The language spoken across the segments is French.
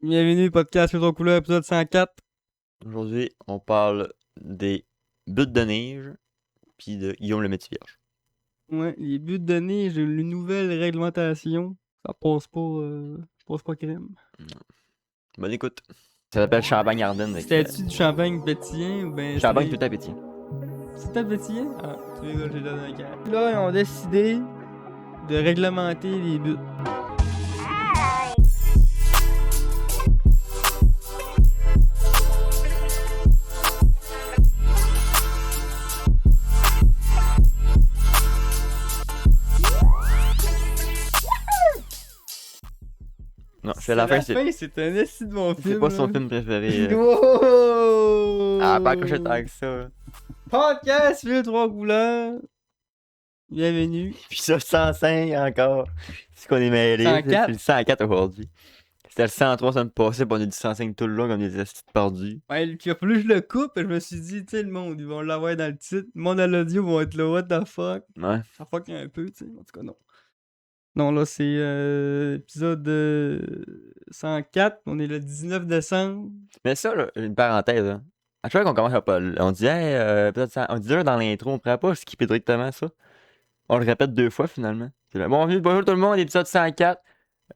Bienvenue, podcast Filtre aux couleurs, épisode 104. Aujourd'hui, on parle des buts de neige puis de Guillaume le Métis-Vierge. Ouais, les buts de neige, j'ai une nouvelle réglementation. Ça passe pas crème. Bonne écoute. Ça s'appelle Champagne Ardennes. C'était-tu du champagne pétillant ou ben Champagne c'est- tout à pétillant. C'était pétillant? Ah, tu rigoles, j'ai donné un cœur. Là, ils ont décidé de réglementer les buts. Non, c'est la fin, C'est un esti de mon film. c'est pas son là. film préféré. Wow! Ah, pas accroché tant que ça. Podcast Filtre aux couleurs. Bienvenue. Puis ça, 105 encore. C'est qu'on est mêlé. 104. C'est le 104 aujourd'hui. C'était le 103 semaine passée, puis on a dit 105 tout le long comme des estis perdus. Ouais, puis il a fallu que je le coupe, et je me suis dit, tu sais, le monde, ils vont l'avoir dans le titre. Le monde à l'audio vont être là, what the fuck. Ouais. Ça fuck un peu, tu sais. En tout cas, non. Non, là, c'est épisode 104. On est le 19 décembre. Mais ça, là, une parenthèse, hein. À chaque fois qu'on commence à parler, on dit, hey, peut-être ça, on dit déjà dans l'intro, on pourrait pas skipper directement ça. On le répète 2 fois finalement. C'est là, bonjour tout le monde, épisode 104.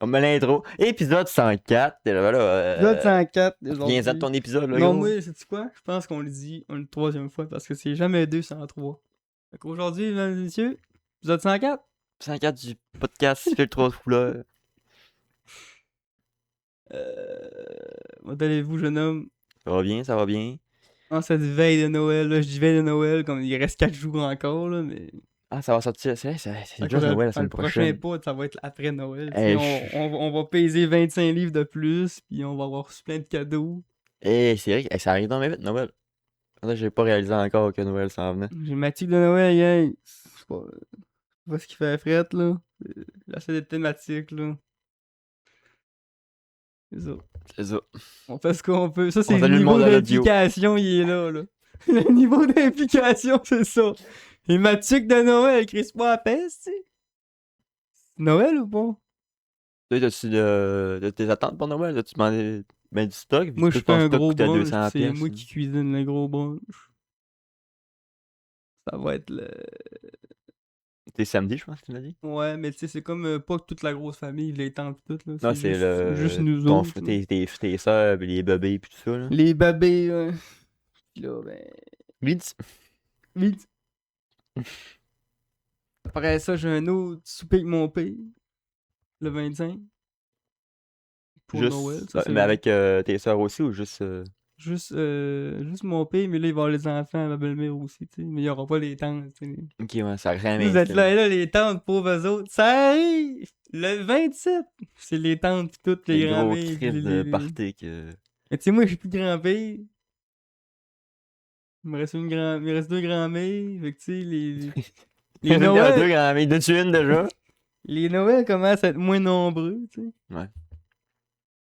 On met l'intro. Épisode 104. T'es là, Épisode 104. Viens à ton épisode, là. Non, gros. moi, sais-tu quoi? Je pense qu'on le dit une troisième fois parce que c'est jamais 203. Fait qu'aujourd'hui, mesdames et messieurs, épisode 104. 104 du podcast Filtre 3 couleurs. Comment allez-vous, jeune homme? Ça va bien, ça va bien. En cette veille de Noël, là, je dis veille de Noël, comme il reste 4 jours encore, là, mais... Ah, ça va sortir. C'est Fait déjà que Noël la le semaine prochain prochaine. pod, ça va être après Noël. Eh, On va peser 25 livres de plus, puis on va avoir reçu plein de cadeaux. Eh, c'est vrai que ça arrive dans mes vite, Noël. Là, j'ai pas réalisé encore que Noël s'en venait. J'ai ma tique de Noël, gang. C'est pas ce qui fait fret, là. J'essaie d'être thématique, là. C'est ça. C'est ça. On fait ce qu'on peut. Ça, c'est On le salue le niveau monde à l'audio. d'implication, il est là, là. Le niveau d'implication, c'est ça. Et ma tique de Noël, Chris pas à peste, tu sais. Noël ou pas? Toi, t'as-tu de tes attentes pour Noël? As-tu demandé ben du stock? Vu Moi, que je tout fais ton un stock gros coûtait brunch, 200 c'est moi pièces. qui cuisine le gros brunch. Ça va être le... C'était samedi, je pense que tu m'as dit. Ouais, mais tu sais, c'est comme pas toute la grosse famille, les tantes pis tout, là. Non, c'est juste nous ton autres. là. tes soeurs, puis les bébés, puis tout ça, là. Les bébés, ouais. Pis là, ben... Vite. Vite. Après ça, j'ai un autre souper avec mon père. Le 25. Pour Juste, Noël. Ça, c'est mais avec tes soeurs aussi ou juste. juste mon père, mais là, il va y avoir les enfants à ma belle-mère aussi, tu sais. Mais il y aura pas les tantes, tu sais. Ok, ouais, ça rien Vous êtes là, et là, les tantes, pauvres autres. Ça arrive! Le 27! C'est les tantes pis toutes, les Les gros grands-mères. cris de party que. Mais tu sais, moi, j'ai plus de grand-père. Il me reste deux grands-mères. Fait que tu sais, les Il y en a Noël... deux grand-mères, deux une déjà. Les Noëls commencent à être moins nombreux, tu sais. Ouais.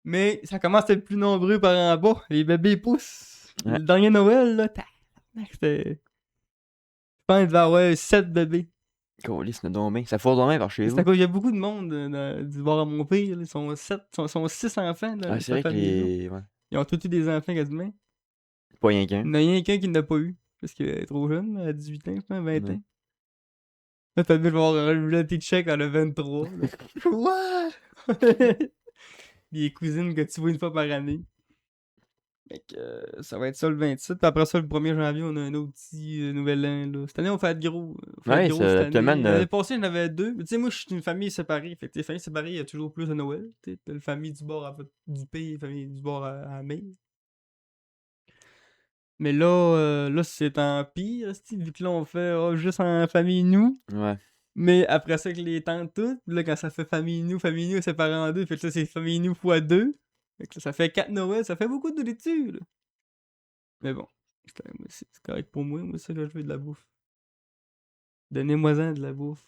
Mais ça commence à être plus nombreux par en bas. Les bébés poussent. Ouais. Le dernier Noël, là, c'était... Je pense qu'il devait y avoir 7 bébés. Colis, c'est donc bien. Ça fourre donc bien par chez C'est vous. à cause qu'il y a beaucoup de monde du bord à mon père. Là. Ils sont 6 enfants. Là, Ouais, c'est vrai que les. Ouais. Ils ont tous eu des enfants quasiment. Pas rien Il qu'un. y en a rien qu'un qui n'a pas eu. Parce qu'il est trop jeune, là, à 18 ans, je pense, 20 Ouais. ans. Là, t'as dû avoir un petit check à le 23. là. What? Des cousines que tu vois une fois par année. Fait que ça va être ça le 27. Puis après ça, le 1er janvier, on a un autre petit nouvel an. Là. Cette année, on fait être gros. Ouais, ça te mène, L'année passée, j'en avais 2. Mais tu sais, moi, je suis une famille séparée. Fait que les familles séparées, il y a toujours plus de Noël. Tu sais, t'as la famille du bord du pays, la famille du bord à la mère. Mais là c'est en pire, vu que là, on fait juste en famille nous. Ouais. Mais après ça, que les tantes toutes, là, quand ça fait famille nous, c'est séparé en deux. Fait que là, c'est famille nous fois 2. Fait que là, ça fait 4 Noël, ça fait beaucoup de nourriture. Là. Mais bon, c'est correct pour moi. Moi, ça, là, je veux de la bouffe. Donnez-moi-en de la bouffe.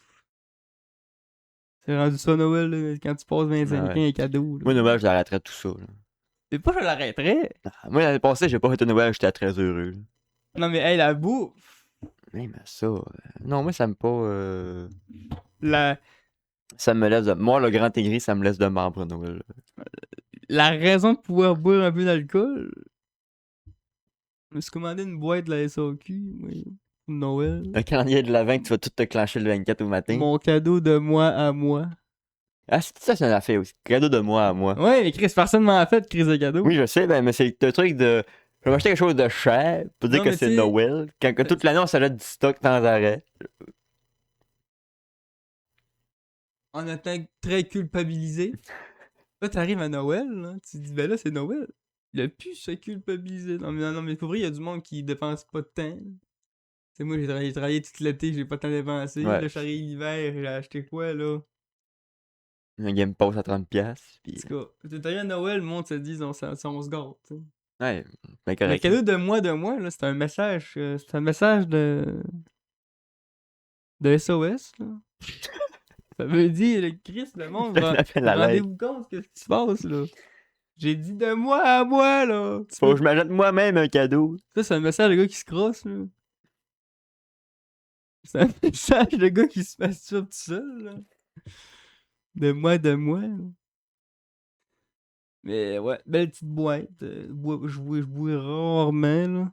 C'est rendu ça Noël, là, quand tu passes 25 ans, un cadeau. Là. Moi, Noël, je l'arrêterais tout ça. Là. C'est pas que je l'arrêterais. Ah, moi, l'année passée, j'ai pas fait un Noël, j'étais très heureux. Là. Non, mais hey, la bouffe. Mais ça. Non, moi, ça me pas. La... Ça me laisse de. Moi, le grand aigri, ça me laisse de marbre, Noël. la raison de pouvoir boire un peu d'alcool, je me suis commandé une boîte de la SAQ, moi, pour Noël. Un calendrier de l'Avent que tu vas tout te clencher le 24 au matin. Mon cadeau de moi à moi. Ah, ça, c'est une affaire aussi. Cadeau de moi à moi. Ouais, mais Chris, personne m'en a fait de crise de cadeau. Oui, je sais, ben, mais c'est le truc de. Je vais m'acheter quelque chose de cher pour dire Non, que mais c'est tu sais- Noël. Quand que toute l'année, on s'achète du stock sans arrêt. En étant très culpabilisé. Là, t'arrives à Noël, là, tu te dis, ben là, c'est Noël. Il a pu se culpabiliser. Non, mais pour vrai, il y a du monde qui dépense pas de temps. C'est moi, j'ai travaillé tout l'été, j'ai pas de temps dépensé. Ouais. Là, j'arrive l'hiver, j'ai acheté quoi, là? Un Game Pass à 30$. En Puis... tout cas, t'arrives à Noël, le monde se dit, on se gâte. T'sais. Ouais, ben Le correct. cadeau de moi, là, c'est un message. C'est un message de SOS, là. Ça veut dire, le Christ, le monde, Un appel à l'aide. rendez-vous compte ce qui se passe, là. J'ai dit de moi à moi, là. Tu Faut peux- que je m'achète moi-même un cadeau. Ça, c'est un message de gars qui se crosse, là. C'est un message de gars qui se masturbe tout seul, là. De moi, là. Mais ouais, belle petite boîte. Je bois rarement, là.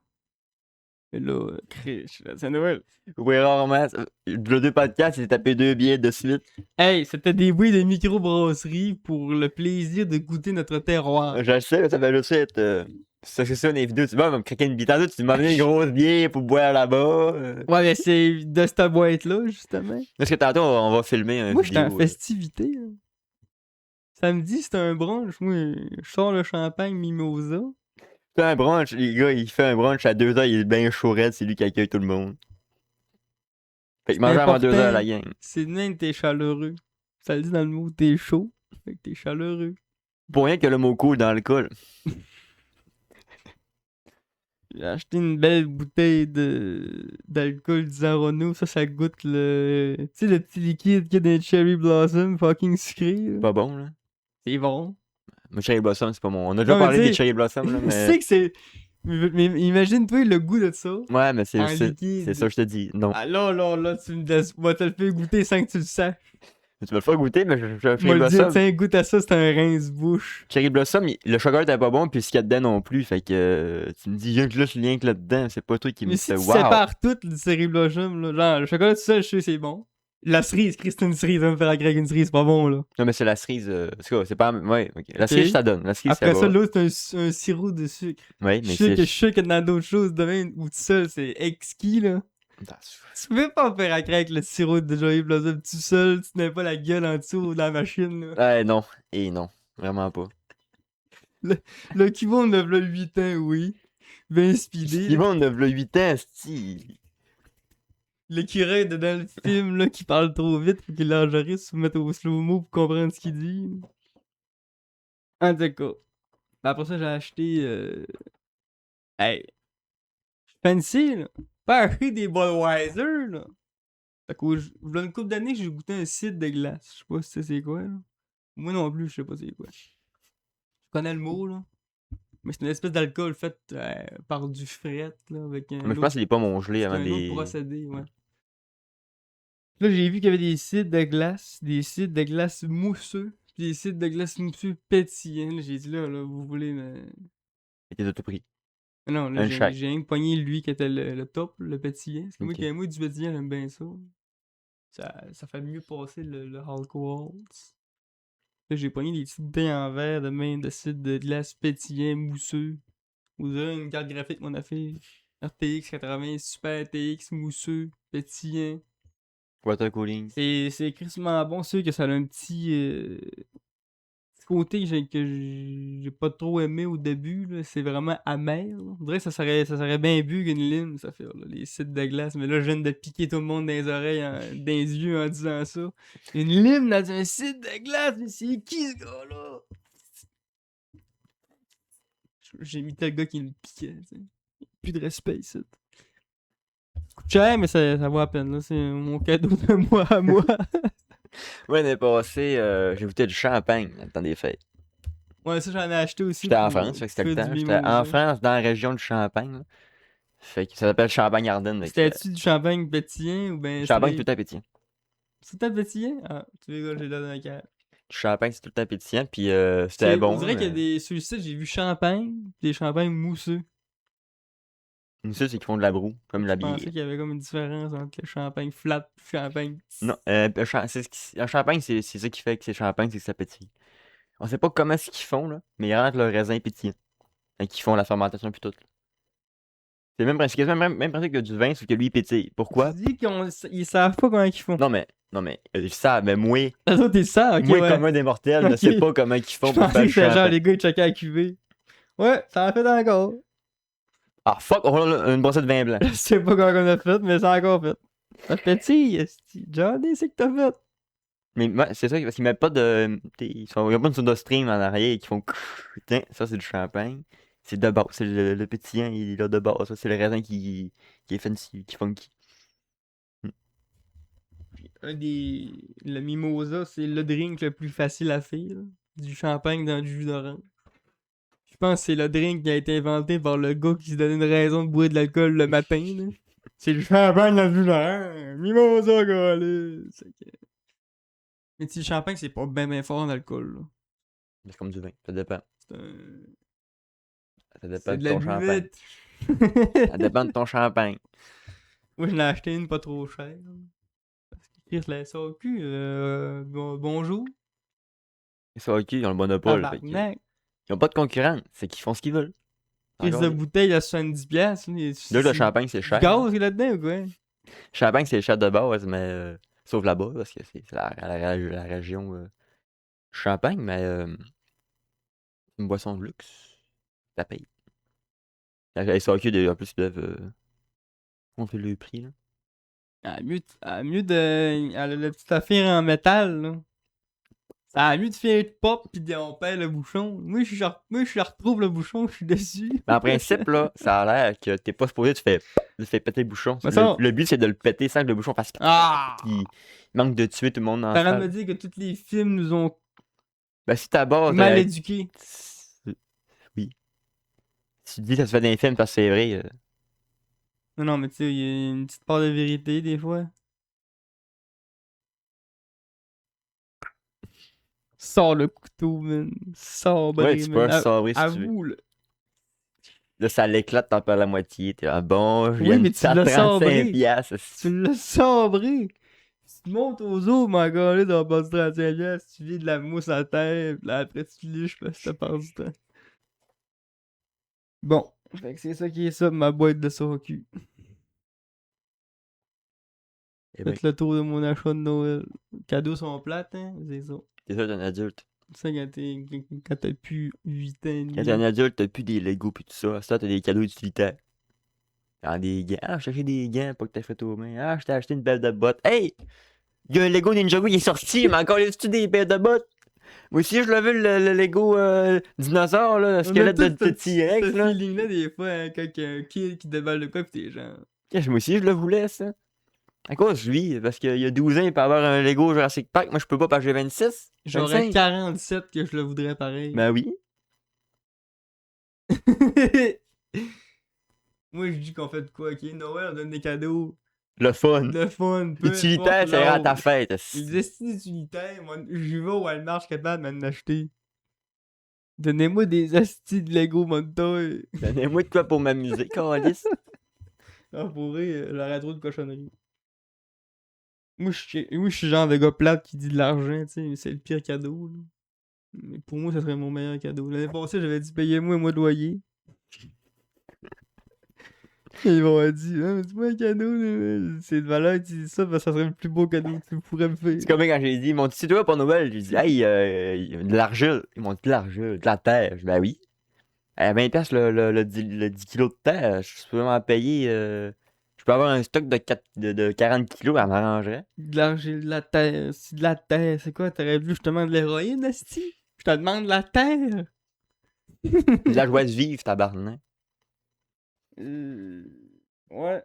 Mais là, criche, là, c'est Noël. Oui, rarement. Le 2 podcasts, il s'est tapé 2 billets de suite. Hey, c'était des bruits de microbrasserie pour le plaisir de goûter notre terroir. Je le sais, ça va juste être. C'est ça, les vidéos. Tu vas me craquer une bière. Tantôt, tu m'as amené une grosse bière pour boire là-bas. Ouais, mais c'est de cette boîte-là, justement. Parce que tantôt, on va filmer un Moi, j'étais vidéo. en festivité, là. Samedi, c'était un brunch. Moi, je sors le champagne mimosa. Fait un brunch, les gars, il fait un brunch à 2h, il est bien chaurette, c'est lui qui accueille tout le monde. Fait qu'il mange avant important. 2h la gang. C'est de même que t'es chaleureux. Ça le dit dans le mot, t'es chaud. Fait que t'es chaleureux. Pour rien que le mot cool dans le col. J'ai acheté une belle bouteille d'alcool Disaronno. Ça goûte le. Tu sais, le petit liquide qu'il y a dans les Cherry Blossom, fucking sucré. Là. Pas bon, là. C'est bon. Moi, Cherry Blossom, c'est pas mon. On a déjà Non, mais parlé tu des sais, Cherry Blossom, là, Je mais. sais que c'est. Mais imagine-toi le goût de ça. Ouais, mais c'est En c'est liquide. ça que je te dis. Non. Ah là, tu me laisses. Moi, te le fais goûter sans que tu le saches. Tu me le fais goûter, mais je Moi, Cherry le dire, Blossom. tiens, goûte à ça, c'est un rince-bouche. Cherry Blossom, le chocolat était pas bon, puis ce qu'il y a dedans non plus. Fait que tu me dis, rien que là, je lien que là-dedans, c'est pas toi qui me Mais si fait tu wow. sépares tout le Cherry Blossom, là, genre, le chocolat tout seul, je sais c'est bon. La cerise, Christ, une cerise, va me faire avec une cerise, c'est pas bon, là. Non, mais c'est la cerise. En tout cas, c'est pas. Ouais, ok. La cerise, ça donne. La cerise, Après ça ça, va. l'autre, c'est un sirop de sucre. Ouais, Je mais suis c'est. sûr que dans d'autres choses, demain, ou tout seul, c'est exquis, là. Tu peux pas faire à avec le sirop de Joey Blossom tout seul, tu n'as pas la gueule en dessous de la machine, là. Ouais, non. Et non. Vraiment pas. Le Kibon de 8 ans, oui. Ben speedé. Ils vont de 8 ans, c'ti. L'écureuil de dans le film, là, qui parle trop vite, faut qu'il l'enregistre, se mettre au slow-mo pour comprendre ce qu'il dit. En tout cas. Après ça, j'ai acheté. Hey. Fancy, là. Pas acheté des Budweiser, là. Fait que, v'là une couple d'années, j'ai goûté un cidre de glace. Je sais pas si tu sais c'est quoi, là. Moi non plus, je sais pas c'est quoi. Je connais le mot, là. Mais c'est une espèce d'alcool fait par du fret, là, avec un. Mais je pense qu'il est pas mon gelé c'est avant un autre les. procédé, ouais. Là, j'ai vu qu'il y avait des cidres de glace, des cidres de glace mousseux, puis des cidres de glace mousseux pétillants. Là, j'ai dit là, vous voulez me. Il était de tout prix. Non, là, Un chaque. j'ai rien que pogné lui qui était le top, le pétillant. Parce que Ok. moi, du pétillant, j'aime bien ça. Ça fait mieux passer le alcool. Là, j'ai pogné des petites bouteilles en verre de main de cidre de glace pétillant mousseux. Vous avez une carte graphique qu'on a fait. RTX 80, Super RTX mousseux, pétillant. Water cooling. C'est crissement bon, c'est sûr que ça a un petit côté que j'ai pas trop aimé au début, là. C'est vraiment amer. Là. On dirait que ça serait bien bu qu'une lime, ça fait, là, les cidres de glace. Mais là, je viens de piquer tout le monde dans les oreilles, dans les yeux en disant ça. Une lime dans un cidre de glace, mais c'est qui ce gars-là? J'ai mis tel gars qui me piquait, tu sais. Plus de respect ici. Coûte cher, mais ça vaut la peine, là. C'est mon cadeau de moi à moi. Ouais, l'année passée, j'ai goûté du champagne dans le temps des fêtes. Ouais, ça, j'en ai acheté aussi. J'étais en pour France, fait que c'était le faire temps. du J'étais en mimosa. France, dans la région du Champagne. Là. Fait que ça s'appelle Champagne Ardennes. C'était-tu du champagne pétillant ou ben. Champagne tout à pétillant. C'était pétillant? Ah, tu veux, j'ai dans la cave. Du champagne, c'est tout le temps pétillant, puis C'est- c'était On bon. dirait qu'il y a Mais... des. Sur le site, j'ai vu champagne, des champagnes mousseux. Ça, c'est qu'ils font de la broue, comme de la Je pensais bière. qu'il y avait comme une différence entre le champagne flat et le champagne. Non, un champagne, c'est ça qui fait que c'est champagne, c'est que ça pétille. On sait pas comment est-ce qu'ils font, là, mais ils rendent le raisin pétillant. Et qu'ils font la fermentation puis tout. C'est le même principe, quasiment le même principe que du vin, sauf que lui, il pétille. Pourquoi? Tu dis qu'ils savent pas comment ils font. Non, mais, ils savent, mais moi, Les autres, ils savent, ok, moi, ouais. commun des mortels, ne Ok. sais pas comment ils Je font pour pensais faire que du c'était genre champagne. les gars, ils checkaient à la cuvée. Ouais, ça en fait encore. Ah, fuck, on a une brossette de vin blanc. Je sais pas comment on a fait, mais ça a encore fait. Ça pétille, esti. Johnny, c'est que t'as fait. Mais moi, c'est ça, parce qu'ils mettent pas de. Ils ont pas une soda stream en arrière qui font. Tiens, ça, c'est du champagne. C'est de base, c'est le pétillant, il est là de base. Ça, c'est le raisin qui est fancy, qui funky. Le mimosa, c'est le drink le plus facile à faire. Là. Du champagne dans du jus d'orange. Je pense que c'est le drink qui a été inventé par le gars qui se donnait une raison de boire de l'alcool le matin. Là. C'est le champagne dans du jus d'orange. Mimosa, gars. Mais si le champagne, c'est pas bien fort en alcool. Là. C'est comme du vin, ça dépend. C'est un... Ça dépend C'est de de la ton champagne. buvette. Ça dépend de ton champagne. Moi, je l'ai acheté une pas trop chère. Parce que Chris, la SAQ, bonjour. Les SAQ, ils ont le monopole. Fait que, Tabarnak. ils ont pas de concurrent, c'est qu'ils font ce qu'ils veulent. Chris Encore de là. bouteille à 70$. Là, le champagne, c'est cher. Gaz qu'il y a là-dedans ou quoi? Champagne, c'est cher de base, mais sauf là-bas, parce que c'est la région Champagne, mais une boisson de luxe, ça paye. La SAQ, en plus, ils doivent monter le prix. Là. Mieux de. Elle a la petite affaire en métal, là. Ça a mieux de faire de pop pis on perd le bouchon. Moi, je retrouve le bouchon, je suis dessus. Mais en principe, là, ça a l'air que t'es pas supposé, tu fais péter le bouchon. Mais ça- Le but, c'est de le péter sans que le bouchon fasse Ah! qu'il manque de tuer tout le monde dans T'as la de me salle. dire que tous les films nous ont Ben, si ta base. mal éduqués. Oui. Si tu dis que ça se fait dans les films parce que c'est vrai. Non, mais tu sais, il y a une petite part de vérité des fois. Sors le couteau, man. Sabré, Ouais, tu peux man. un sabrer si tu veux. Avoue, là. Là, ça l'éclate, t'en perds la moitié. T'es là, bon, je Oui, viens mais de tu faire l'as 35 sabré. piastres. Tu l'as sabré. Si tu montes aux eaux, mon gars, là, dans le 35 piastres, tu vis de la mousse à terre, pis là, après tu liches parce que ça passe du temps. Bon. Fait que c'est ça qui est ça, ma boîte de SAQ. Eh ben, Faites le tour de mon achat de Noël. Les cadeaux sont plates, hein, c'est ça. t'es ça, t'es un adulte. C'est ça quand t'as plus 8 ans et Quand demi. t'es un adulte, t'as plus des Legos pis tout ça. Ça, t'as des cadeaux utilitaires. Genre des gants. Ah, j'ai acheté des gants pour que t'aies fait aux mains. Ah, je t'ai acheté une belle de bottes. Hey! Il y a un Lego Ninjago qui est sorti, mais encore les-tu des belles de bottes? Moi aussi, je l'ai vu, le Lego dinosaure, là, le squelette de T-Rex, Ce là. feeling-là, des fois, hein, quand il y a un kid qui déballe de quoi, pis t'es genre. Moi aussi, je le voulais, ça. À cause de lui, parce qu'il y a 12 ans, il peut avoir un Lego Jurassic Park. Moi, je peux pas parce que j'ai 26. J'aurais 25. 47 que je le voudrais pareil. Ben oui. Moi, je dis qu'on fait de quoi, ok? Noël, on donne des cadeaux. Le fun. De fun, peu Utilitaire, importe ça ira à ta l'âge. fête. Les estimes utilitaires, moi, je vais au Walmart, je suis capable de m'en acheter. Donnez-moi des astis de Lego Montoy. Donnez-moi de quoi pour m'amuser, Calice. Ah, pour vrai, j'aurais trop de cochonneries. Moi, je suis le genre de gars plate qui dit de l'argent, tu sais, c'est le pire cadeau. Là. Mais pour moi, ça serait mon meilleur cadeau. L'année passée, j'avais dit payez-moi un mois de loyer. Et ils m'ont dit, ah, mais dis-moi un cadeau, là. C'est de valeur, tu dis ça, parce que ça serait le plus beau cadeau que tu pourrais me faire. C'est comme quand j'ai dit, ils m'ont dit, c'est toi pour Noël. J'ai dit, hey, de l'argile. Ils m'ont dit, de l'argile, de la terre. Je dis, ben oui. À 20$ le 10 kilos de terre, je peux m'en payer. Je peux avoir un stock de 40 kilos, ça m'arrangerait. De l'argile, de la terre, c'est de la terre. C'est quoi, t'aurais voulu justement de l'héroïne, Asti? Je te demande de la terre. De la joie de vivre, tabarnak. Ouais.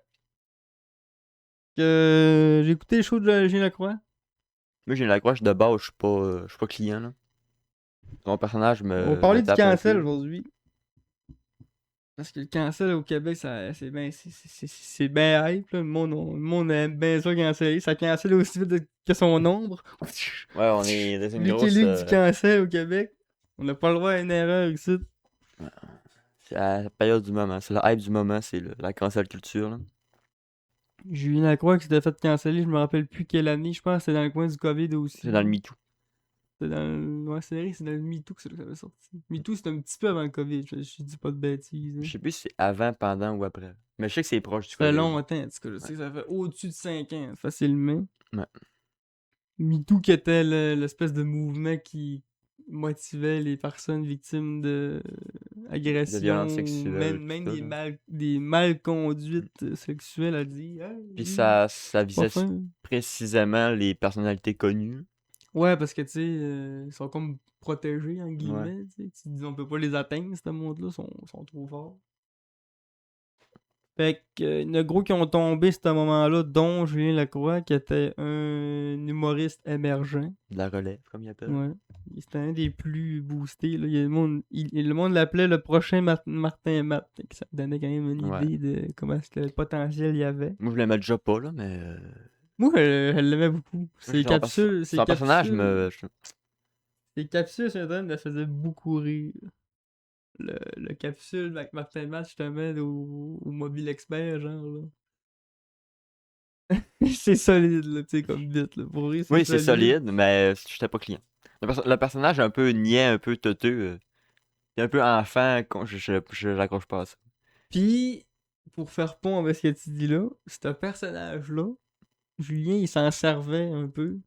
J'ai écouté le show de Gilles Lacroix. Moi, j'ai la croix, de base, je suis pas client, là. Mon personnage me. On va parler me du tape un cancel peu. aujourd'hui. Parce que le cancel au Québec, c'est bien hype, là. Le monde aime bien ça canceller. Ça cancelle aussi vite que son nombre. Ouais, on est dans une Lui qui est grosse. lui du cancel au Québec. On n'a pas le droit à une erreur ici. C'est la période du moment. C'est la hype du moment, c'est la cancel culture. Là. Julien Lacroix qui s'était fait canceller, je me rappelle plus quelle année, je pense que c'était dans le coin du COVID aussi. C'est dans le MeToo. C'est dans le... Ouais, c'est dans le MeToo que ça avait sorti. MeToo, c'était un petit peu avant le COVID, je dis pas de bêtises. Je sais plus si c'est avant, pendant ou après. Mais je sais que c'est proche du Ça fait COVID. longtemps, en tout cas. Je sais que ça fait au-dessus de 5 ans, facilement. Ouais. MeToo qui était l'espèce de mouvement qui motivait les personnes victimes de De violences agressions, sexuelles. même Tout ça, là. des malconduites sexuelles à dire. Hey, Puis ça pas visait fin. précisément les personnalités connues. Ouais, parce que tu sais, ils sont comme protégés, en Ouais. guillemets. Tu sais. Tu te dis, on peut pas les atteindre, ce monde-là, sont trop forts. Fait que, il y en a gros qui ont tombé à ce moment-là, dont Julien Lacroix, qui était un humoriste émergent. De la relève, comme ils appellent. Ouais. C'était un des plus boostés. Là. Il y a le monde l'appelait le prochain Martin Matt. Fait que ça me donnait quand même une Ouais. idée de comment est-ce que le potentiel il y avait. Moi, je l'aimais déjà pas, là, mais. Moi, elle l'aimait beaucoup. Ses capsules, Son personnage me. ses capsules sur Internet me faisaient beaucoup rire. Le capsule avec Martin Matt, justement, au Mobile Expert, genre, là. C'est solide, là, tu sais, comme bit, là. Pour rire, Oui, c'est solide, mais j'étais pas client. Le personnage est un peu niais, un peu teuteux. Il est un peu enfant, je l'accroche pas à ça. Puis, pour faire pont avec ce que tu dis là, ce personnage-là, Julien, il s'en servait un peu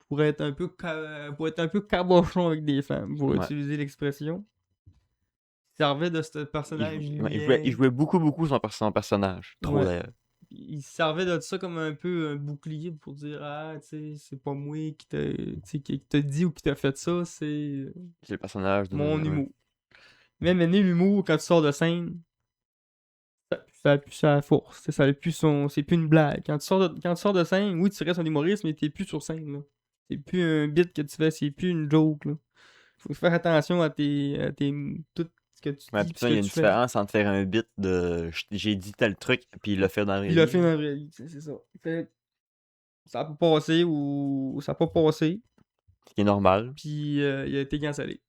pour être un peu cabochon avec des femmes, pour Ouais. utiliser l'expression. Il servait de ce personnage Il jouait beaucoup son personnage. Trop Ouais. d'ailleurs. Il se servait de ça comme un peu un bouclier pour dire ah tu sais c'est pas moi qui t'a dit ou qui t'a fait ça, c'est C'est le personnage de. mon Ouais. humour. Même l'humour quand tu sors de scène, ça a plus sa force, ça a plus c'est plus une blague. Quand tu sors de scène, oui tu restes un humoriste mais t'es plus sur scène là. C'est plus un bit que tu fais, c'est plus une joke là. Faut faire attention à tout ce que tu Ouais, dis pis pis ça, ce il que y a une tu fais. différence entre faire un bit de j'ai dit tel truc, puis il l'a fait dans la Il l'a fait vie. dans la vraie vie, c'est ça. Fait que ça a pas passé ou ça a pas passé. Ce qui est normal. Puis il a été cancellé.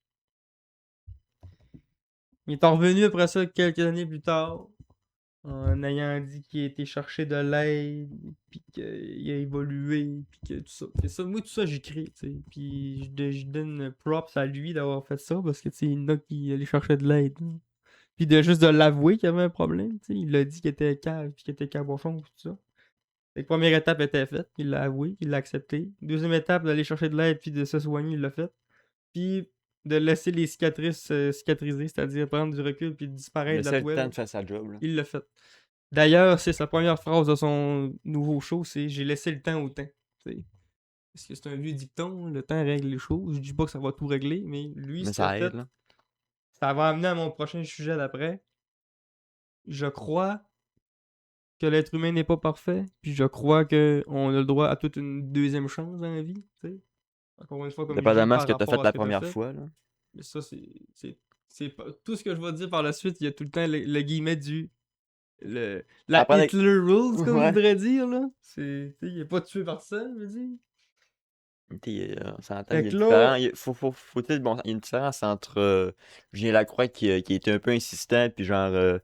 Il est revenu après ça quelques années plus tard, en ayant dit qu'il a été chercher de l'aide, puis qu'il a évolué, puis que tout ça. Et ça, moi, tout ça, j'écris, tu sais. Puis je donne props à lui d'avoir fait ça, parce que, tu sais, il y en a qui allaient chercher de l'aide. Hein. Puis juste de l'avouer qu'il y avait un problème, tu sais. Il a dit qu'il était cave, puis qu'il était cabochon, tout ça. La première étape était faite, il l'a avoué, il l'a accepté. Deuxième étape, d'aller chercher de l'aide, puis de se soigner, il l'a fait. Puis de laisser les cicatrices cicatriser, c'est-à-dire prendre du recul puis disparaître de la Le toile. temps de faire sa job. Là. Il l'a fait. D'ailleurs, c'est sa première phrase de son nouveau show, c'est « J'ai laissé le temps au temps ». Parce que c'est un vieux dicton, le temps règle les choses. Je dis pas que ça va tout régler, mais lui, Mais ce qu'il a ça aide. fait, Là. ça va amener à mon prochain sujet d'après. Je crois que l'être humain n'est pas parfait, puis je crois qu'on a le droit à toute une deuxième chance dans la vie, tu sais. Encore une fois, comme je dis, Dépendamment de ce par que t'as rapport fait à la ce que t'as première fait. fois. Là. Mais ça, c'est pas... Tout ce que je vais dire par la suite, il y a tout le temps le guillemet du... La Après, Hitler Rules, comme je ouais. voudrais dire, là. Il est pas tué par ça, je veux dire. On s'entend, Fait il y a que une là... différence. Bon, il y a une différence entre Julien Lacroix qui était un peu insistant puis genre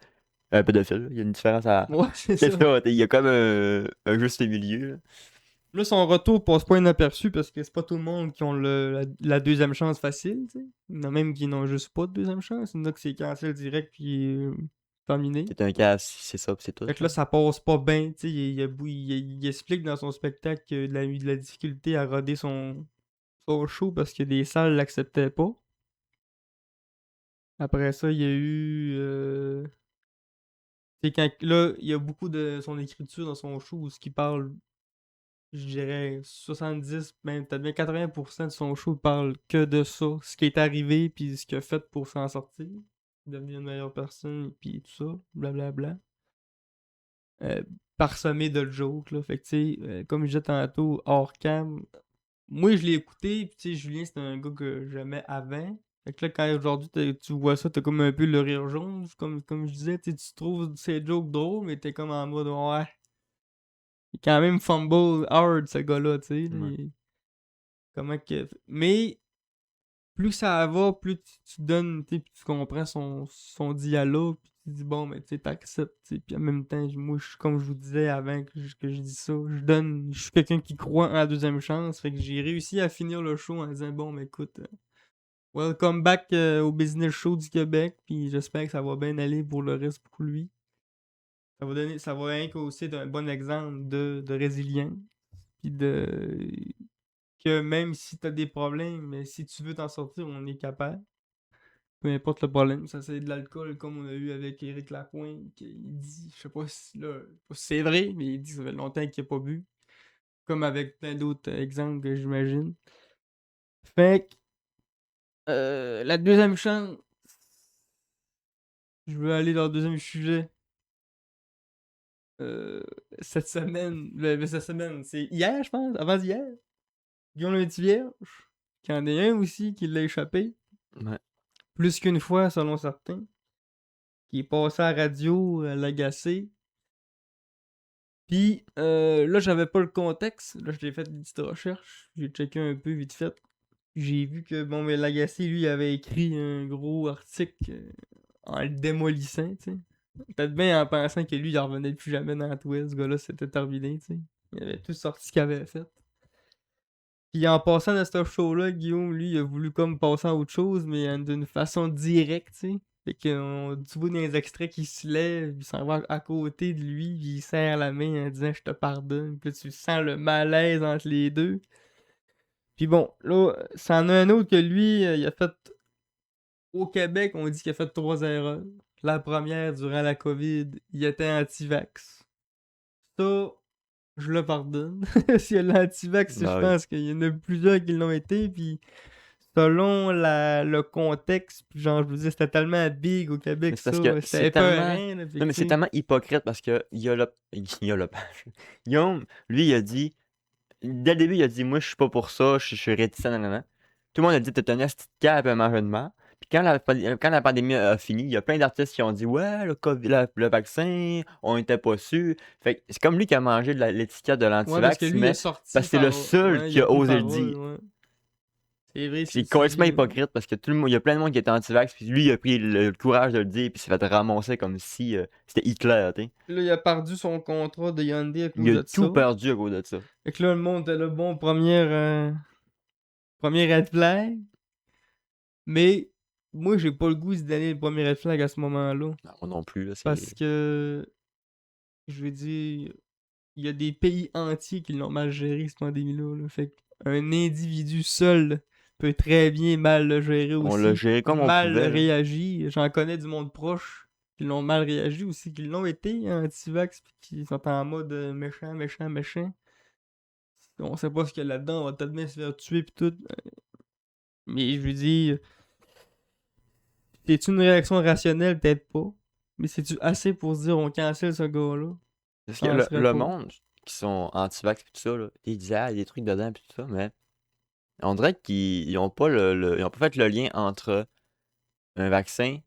un pédophile. Il y a une différence à. Ouais, c'est C'est ça. ça, il y a comme un juste milieu. Là. Là, son retour passe pas inaperçu parce que c'est pas tout le monde qui ont la deuxième chance facile, tu sais. Il y en a même qui n'ont juste pas de deuxième chance. Il y en a que c'est cancel direct puis terminé. C'est un cas, c'est ça, puis c'est tout. Fait que là, ça passe pas bien, tu sais. Il explique dans son spectacle qu'il a eu de la difficulté à roder son show parce que des salles l'acceptaient pas. Après ça, il y a eu... C'est quand là, il y a beaucoup de son écriture dans son show où ce qui parle, je dirais 70, même peut-être bien 80% de son show parle que de ça, ce qui est arrivé puis ce qu'il a fait pour s'en sortir, devenir une meilleure personne puis tout ça, blablabla. Parsemé de jokes là, fait que tu sais, comme je disais tantôt hors cam, moi je l'ai écouté puis tu sais Julien c'était un gars que j'aimais avant, Fait que là, quand aujourd'hui tu vois ça, t'as comme un peu le rire jaune, comme je disais, tu trouves ces jokes drôles, mais t'es comme en mode ouais. Il est quand même fumble hard ce gars-là, tu sais. Là, Ouais. comment que. Mais plus ça va, plus tu donnes, tu sais, puis tu comprends son dialogue, puis tu dis bon, mais tu sais, t'acceptes, tu sais. Puis en même temps, moi, comme je vous disais avant que je dis ça, je suis quelqu'un qui croit en la deuxième chance, fait que j'ai réussi à finir le show en disant bon, mais écoute, welcome back au business show du Québec, puis j'espère que ça va bien aller pour le reste pour lui. Ça va rien aussi d'un bon exemple de résilience, puis que même si t'as des problèmes, mais si tu veux t'en sortir, on est capable. Peu importe le problème, ça c'est de l'alcool comme on a eu avec Éric Lapointe, il dit, je sais pas si là, je sais pas si c'est vrai, mais il dit que ça fait longtemps qu'il a pas bu. Comme avec plein d'autres exemples que j'imagine. Fait que la deuxième chance, je veux aller dans le deuxième sujet. Euh, cette semaine, cette semaine, c'est hier, je pense, avant-hier. Guillaume Lundi-Vierge, qui en est un aussi qui l'a échappé. Ouais. Plus qu'une fois, selon certains. Qui est passé à la radio, à l'agacé. Puis là, j'avais pas le contexte. Là, j'ai fait une petite recherche. J'ai checké un peu vite fait. J'ai vu que, bon, mais l'agacé, lui, avait écrit un gros article en le démolissant, tu sais. Peut-être bien en pensant que lui, il revenait plus jamais dans la Twist. Ce gars-là, c'était terminé, tu sais. Il avait tout sorti ce qu'il avait fait. Puis en passant de ce show-là, Guillaume, lui, il a voulu comme passer à autre chose, mais d'une façon directe, tu sais. Fait que tu vois dans les extraits qu'il se lève, il s'en va à côté de lui, puis il serre la main en disant « Je te pardonne ». Puis là, tu sens le malaise entre les deux. Puis bon, là, c'en a un autre que lui, il a fait... Au Québec, on dit qu'il a fait 3 erreurs. La première, durant la COVID, il était anti-vax. Ça, je le pardonne. Si elle est anti-vax, je Bah oui. pense qu'il y en a plusieurs qui l'ont été, puis selon le contexte, puis genre, je vous dis, c'était tellement big au Mais Québec, c'est parce que ça, c'était c'est tellement. épeurant, là, fait Non, que, mais tu c'est sais. tellement hypocrite parce que il y a le Guillaume, lui, il a dit. Dès le début, il a dit moi, je suis pas pour ça, je suis réticent, nanana. Tout le monde a dit t'es un esti de cap et un mangeur de marde. Puis quand la pandémie a fini, il y a plein d'artistes qui ont dit ouais, le COVID, le vaccin, on était pas sûr. Fait que c'est comme lui qui a mangé de l'étiquette de Ouais, parce que l'antivax, lui, il a mais parce sorti que c'est le par... seul Ouais, il qui a a pris osé le parole, dire. ouais. C'est vrai, Puis c'est c'est complètement vrai. hypocrite parce que tout le monde, il y a plein de monde qui était anti-vax, puis lui, il a pris le courage de le dire, puis s'est fait ramasser comme si c'était Hitler, tu sais. Là, il a perdu son contrat de Hyundai à Il cause a de ça. tout perdu à cause de ça. Fait que là, le monde était là, bon, premier red flag. Mais moi, j'ai pas le goût de donner le premier red flag à ce moment-là. Non, moi non plus, là, Parce c'est. que, je veux dire, il y a des pays entiers qui l'ont mal géré, cette pandémie-là. Là. Fait qu'un individu seul peut très bien mal le gérer On l'a aussi, géré puis comme on mal pouvait, là. réagir. J'en connais du monde proche qui l'ont mal réagi aussi, qui l'ont été anti-vax, puis qui sont en mode méchant, méchant, méchant. On sait pas ce qu'il y a là-dedans, on va peut-être bien se faire tuer pis tout. Mais je veux dire, c'est une réaction rationnelle, peut-être pas. Mais c'est-tu assez pour se dire on cancelle ce gars-là? Parce Je que penserais le pas. monde qui sont anti-vax et tout ça, là, ils disaient, ah, il y a des trucs dedans puis tout ça, mais on dirait qu'ils ont pas ils ont pas fait le lien entre un vaccin,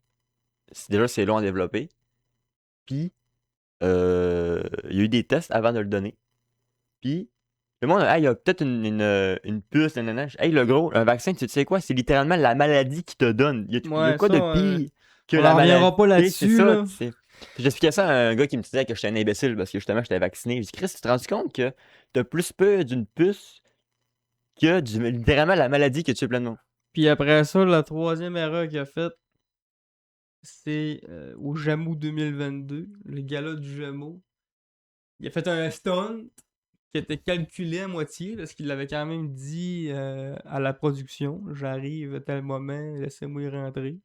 déjà c'est long à développer, puis il y a eu des tests avant de le donner, puis le monde, ah, il y a peut-être une puce, nanana. Hey, le gros, un vaccin, tu sais quoi, c'est littéralement la maladie qui te donne. Il y a Ouais, quoi ça, de pire que on la en maladie? reviendra pas C'est là-dessus, ça, là. tu sais. J'expliquais ça à un gars qui me disait que j'étais un imbécile parce que justement j'étais vacciné. Je dis, Chris, tu te rends compte que t'as plus peur d'une puce que littéralement la maladie que tu es pleinement. Puis après ça, la troisième erreur qu'il a faite, c'est au Jamou 2022, le gala du Jamou. Il a fait un stunt qui était calculé à moitié, parce qu'il l'avait quand même dit à la production. J'arrive à tel moment, laissez-moi y rentrer.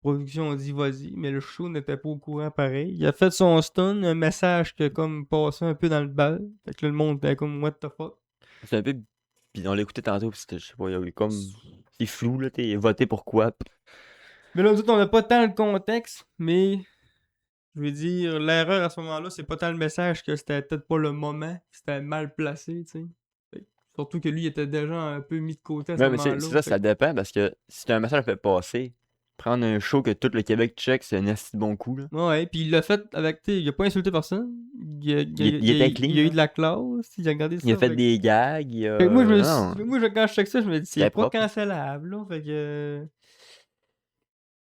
Production a dit vas-y, mais le show n'était pas au courant pareil. Il a fait son stun, un message qui a comme passé un peu dans le bal. Fait que là, le monde était comme what the fuck. C'est un peu. Puis on l'écoutait tantôt, puis c'était, je sais pas, il y a eu comme. C'est flou, là, t'es voté pour quoi? Mais là, nous autres, on n'a pas tant le contexte, mais je veux dire, l'erreur à ce moment-là, c'est pas tant le message que c'était peut-être pas le moment, c'était mal placé, tu sais. Fait que Surtout que lui, il était déjà un peu mis de côté à ce Ouais, mais moment-là. c'est ça, fait ça dépend parce que si un message fait passer, prendre un show que tout le Québec check, c'est un esti de bon coup, là. Ouais, puis il l'a fait avec, tu sais, il a pas insulté personne. Il était clean, Il a eu là. de la classe, il a regardé Il a ça. fait des gags, Fait que moi, Non, quand je check ça, je me dis, c'est c'était pas propre. cancellable, là. Fait que.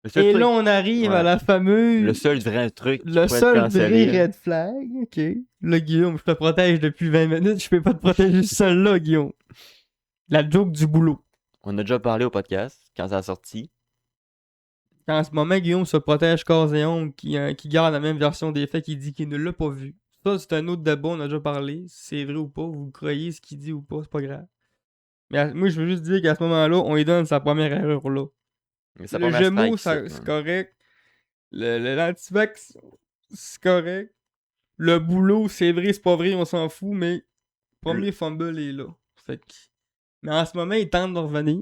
Le seul Et là, truc, on arrive à ouais, la fameuse. le seul vrai truc qui Le pourrait être seul vrai cancellé, là. red flag, ok. Là, Guillaume, je te protège depuis 20 minutes, je peux pas te protéger seul là, Guillaume. La joke du boulot. On a déjà parlé au podcast quand ça a sorti. En ce moment, Guillaume se protège corps et ongles, qui garde la même version des faits, qui dit qu'il ne l'a pas vu. Ça, c'est un autre débat, on a déjà parlé. Si c'est vrai ou pas, vous croyez ce qu'il dit ou pas, c'est pas grave. Mais moi, je veux juste dire qu'à ce moment-là, on lui donne sa première erreur là. Mais ça Le pas mal Gémeaux, strike, ça. c'est correct. L'antivax, c'est correct. Le boulot, c'est vrai, c'est pas vrai, on s'en fout, mais premier fumble est là. Fait que... Mais en ce moment, il tente de revenir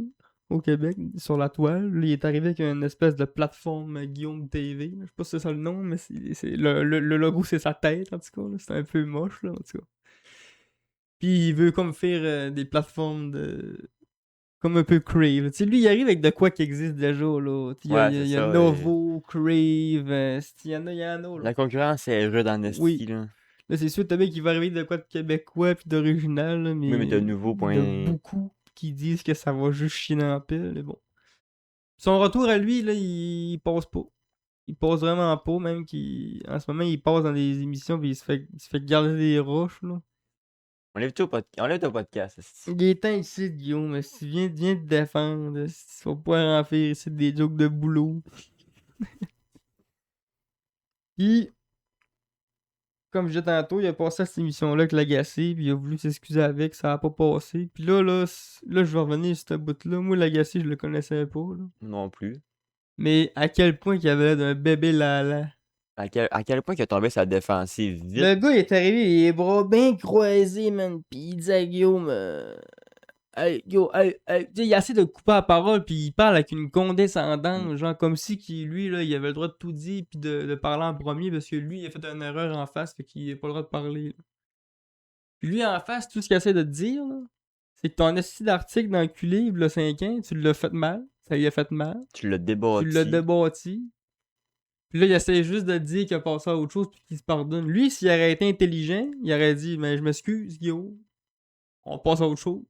au Québec, sur la toile. Là, il est arrivé avec une espèce de plateforme Guillaume TV. Je sais pas si c'est ça le nom, mais le logo, c'est sa tête, en tout cas. C'est un peu moche, là, en tout cas. Puis il veut comme faire des plateformes de... Comme un peu Crave. Tu sais, lui, il arrive avec de quoi qui existe déjà, là. Ouais, c'est Il y a ça. Novo, Crave, il y en a, là. La concurrence est rude en Oui. esti, là. Là, c'est sûr, t'as bien qu'il va arriver de quoi de québécois puis d'original, là, Oui, mais mais de nouveau il y en a point. beaucoup qui disent que ça va juste chier dans la pile, mais bon. Son retour à lui, là, il passe pas. Il passe vraiment pas, même qu'en ce moment, il passe dans des émissions puis il se fait garder des roches, là. On lève au podcast, esti. Il est temps ici, Guillaume, si viens te défendre, si tu vas pouvoir en faire ici des jokes de boulot. Puis, comme je disais tantôt, il a passé à cette émission-là avec l'agacé, puis il a voulu s'excuser avec, ça a pas passé. Puis là, je vais revenir sur ce bout-là. Moi, l'agacé, je le connaissais pas, là. Non plus. Mais à quel point qu'il avait l'air d'un bébé lala. À quel point qu'il a tombé sa défensive vite. Le gars, il est arrivé, les bras bien croisés, man. Puis il dit à Guillaume, hey, yo, hey. Tu sais, il essaie de couper la parole, puis il parle avec une condescendance, genre comme si lui, là, il avait le droit de tout dire, puis de parler en premier, parce que lui, il a fait une erreur en face, fait qu'il n'a pas le droit de parler, là. Puis lui, en face, tout ce qu'il essaie de te dire, là, c'est que ton esti d'article dans le culé, il y a 5 ans, tu l'as fait mal. Ça lui a fait mal. Tu l'as Tu l'as débattu. débattu. Puis là, il essaie juste de te dire qu'il a passé à autre chose puis qu'il se pardonne. Lui, s'il aurait été intelligent, il aurait dit, mais je m'excuse, Guillaume. On passe à autre chose.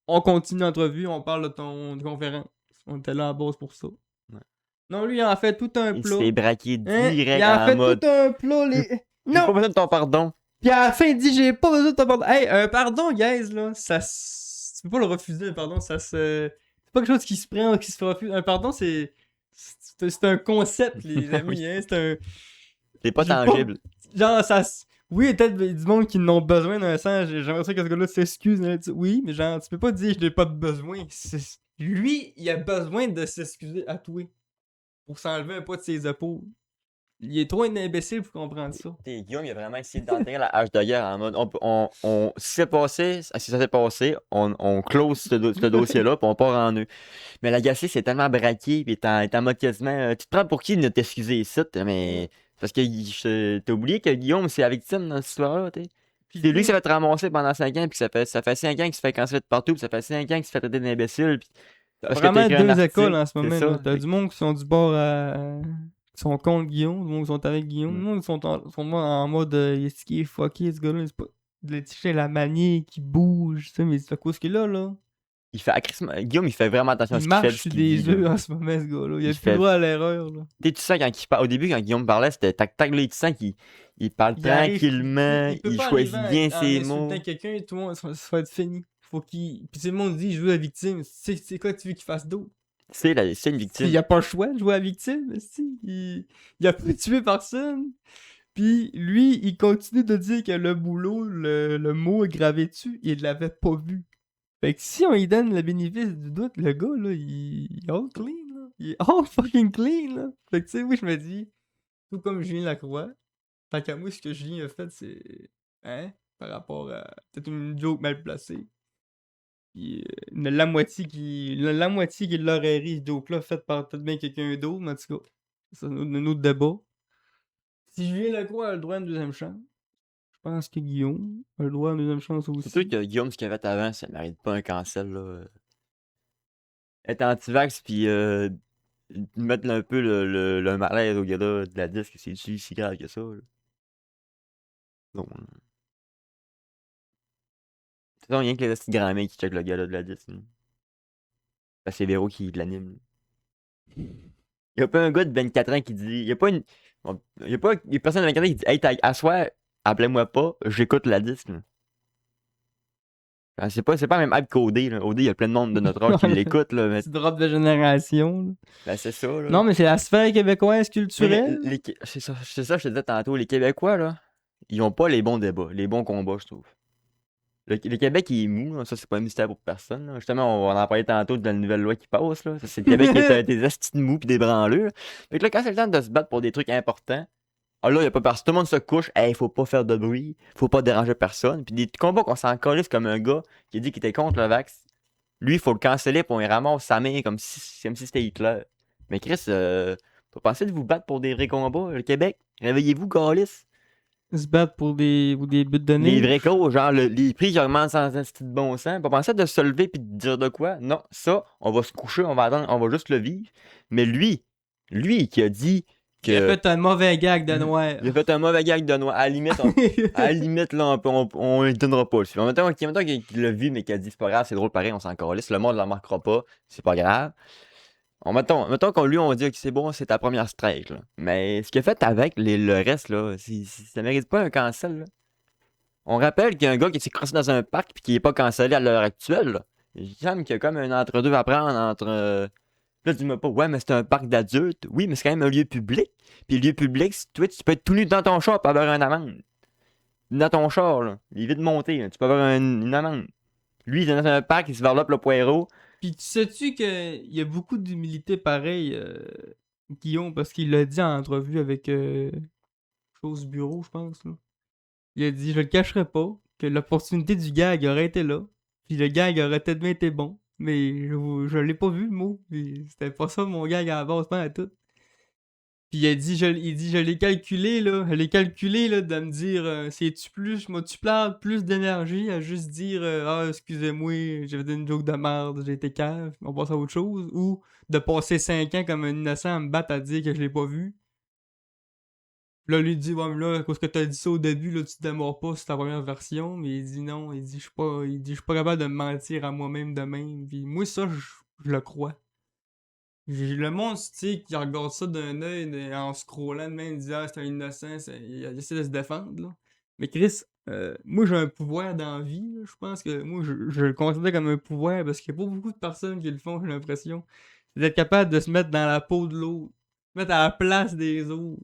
On continue l'entrevue, on parle de ton conférence. On était là à base pour ça. Ouais. Non, lui, il en fait tout un Il plat. s'est braqué Hein? direct Il en en fait mode. tout un plat, les... J'ai pas Non! besoin de ton pardon. Puis à la fin, il dit, j'ai pas besoin de ton pardon. Hey, un pardon, guys, là, tu peux pas le refuser, un pardon, c'est pas quelque chose qui se prend ou qui se refuse. Un pardon, c'est un concept, les amis, hein, C'est pas J'ai tangible. Genre, oui, il y a peut-être du monde qui n'ont besoin d'un sens. J'aimerais ça que ce gars-là s'excuse. Hein. Oui, mais genre, tu peux pas dire je n'ai pas de besoin. Lui, il a besoin de s'excuser à toi pour s'enlever un poids de ses épaules. Il est trop un imbécile pour comprendre ça. T'sais, Guillaume, il a vraiment essayé d'enterrer la hache de guerre en mode. Si c'est passé, si ça s'est passé, on close ce dossier-là, puis on part en eux. Mais l'agacé, c'est tellement braqué, puis t'es en mode quasiment. Tu te prends pour qui de t'excuser ici, mais. Parce que t'as oublié que Guillaume, c'est la victime dans cette histoire-là, t'sais. Puis C'est lui qui tu s'est fait ramasser pendant 5 ans, puis ça fait 5 ans qu'il se fait canceller de partout, puis ça fait 5 ans qu'il se fait traiter d'imbécile, puis t'as parce que t'as vraiment écrit un deux écoles article, en ce c'est moment. ça. Là. T'as du monde qui sont du bord qui sont contre Guillaume, du monde qui sont avec Guillaume, Mm. du monde qui sont en mode est-ce qu'il est fucké ce gars-là, c'est pas. De le la manière qui bouge, tu sais, mais c'est à cause qu'il est là. Guillaume, il fait vraiment attention à Il ce qu'il fait, marche ce sur qu'il des dit, œufs là. en ce moment, ce gars-là. Il a Il plus le fait- droit à l'erreur, là. Tu sens au début, quand Guillaume parlait, c'était tac-tac, là, tu sens qu'il parle Il arrive, tranquillement, il peut il pas choisit arriver bien en ses insultant mots. quelqu'un, tout le monde, ça va être fini. Faut qu'il. Puis tout le monde dit, joue la victime. C'est quoi que tu veux qu'il fasse d'autre? C'est une Il victime. a pas le choix de jouer à la victime, si. Il a pas tué personne. Puis lui, il continue de dire que le boulot, le mot est gravé dessus, il l'avait pas vu. Fait que si on lui donne le bénéfice du doute, le gars, là, il est all clean, là. Il est all fucking clean, là. Fait que tu sais, oui, je me dis, tout comme Julien Lacroix, tant qu'à moi, ce que Julien a fait, c'est. Hein? Par rapport à. Peut-être une joke mal placée. Puis, la moitié qui l'aurait ri, ce joke-là, faite par peut-être bien quelqu'un d'autre, mais en tout cas, c'est un autre débat. Si Julien Lacroix a le droit à une deuxième chance, je pense que Guillaume a le droit à une deuxième chance C'est sûr aussi. que Guillaume, ce qu'il a fait avant, ça mérite pas un cancel, là. Être anti-vax, puis mettre un peu le malaise au gars-là de la disque, c'est si grave que ça, là. Non. De toute façon, rien que les petits grands-mères qui check le gars-là de la disque. Là. Parce que c'est Véro qui l'anime. Il y a pas un gars de 24 ans qui dit. Il y a pas une. Bon, il y a pas une personne de 24 ans qui dit Hey, à soir, appelez-moi pas, j'écoute la disque. Là. C'est pas même hype qu'OD, là. OD, il y a plein de monde de notre âge qui l'écoute, là. Mais... Petit drop de génération. Là. Ben, c'est ça, là. Non, mais c'est la sphère québécoise Mais culturelle. c'est ça, je te disais tantôt. Les Québécois, là, ils ont pas les bons débats, les bons combats, je trouve. Le Québec, il est mou, là. Ça, c'est pas un mystère pour personne. Là. Justement, on va en parler tantôt de la nouvelle loi qui passe. Là. Ça, c'est le Québec qui est des astis de mou pis des branleux. Là. Fait que là, quand c'est le temps de se battre pour des trucs importants, ah là, y a pas personne. Tout le monde se couche. Hey, faut pas faire de bruit. Faut pas déranger personne. Puis des combats qu'on s'en calisse comme un gars qui a dit qu'il était contre le vax. Lui, il faut le canceller pour il ramasse sa main comme si c'était Hitler. Mais Chris, pas penser de vous battre pour des vrais combats, le Québec? Réveillez-vous, Gaulis. Se battre pour des buts de Les nez. vrais causes, genre les prix qui augmentent sans un petit bon sens. Pas penser de se lever puis de dire de quoi. Non, ça, on va se coucher, on va attendre, on va juste le vivre. Mais lui qui a dit Il a que. fait un mauvais gag de noir. Il a fait un mauvais gag de noix. À la limite, là, on lui donnera pas le suivant. En même temps qu'il l'a vu, mais qu'il a dit c'est pas grave, c'est drôle pareil, on s'en calisse. Le monde ne le remarquera pas, c'est pas grave. Mettons qu'on lui, on dit que c'est bon, c'est ta première strike. Là. Mais ce qu'il a fait avec le reste, là, ça mérite pas un cancel. Là. On rappelle qu'il y a un gars qui s'est crossé dans un parc et qui n'est pas cancellé à l'heure actuelle. Là. Il semble qu'il y a comme un entre-deux à prendre entre. Là, dis-moi pas, ouais, mais c'est un parc d'adultes. Oui, mais c'est quand même un lieu public. Puis le lieu public, toi, tu peux être tout nu dans ton char pour avoir une amende. Dans ton char, là. Il est vite monté, là. Tu peux avoir une amende. Lui, il est dans un parc, il se varlope le poireau. Puis tu sais-tu qu'il y a beaucoup d'humilité pareil, Guillaume, parce qu'il l'a dit en entrevue avec Chose Bureau, je pense. Là. Il a dit, je le cacherai pas, que l'opportunité du gag aurait été là. Puis le gag aurait peut-être bien été bon. Mais je l'ai pas vu, le mot. Puis c'était pas ça mon gag à la base, pas à tout. Puis il dit, je l'ai calculé, là. Je l'ai calculé, là, de me dire, c'est-tu plus, m'as-tu plus d'énergie à juste dire, ah, excusez-moi, j'ai fait une joke de merde, j'ai été cave, on passe à autre chose. Ou de passer 5 ans comme un innocent à me battre à dire que je l'ai pas vu. Là, lui dit, ouais, mais là, à cause que t'as dit ça au début, là, tu te démords pas, c'est ta première version. Mais il dit non, il dit, je suis pas capable de me mentir à moi-même de même. Puis moi, ça, je le crois. Le monde, tu sais, qui regarde ça d'un œil en scrollant de même, il dit, ah, c'est un innocent, il essaie de se défendre, là. Mais Chris, moi, j'ai un pouvoir dans la vie, là. Je pense que moi, je le considère comme un pouvoir parce qu'il y a pas beaucoup de personnes qui le font, j'ai l'impression. C'est d'être capable de se mettre dans la peau de l'autre, se mettre à la place des autres.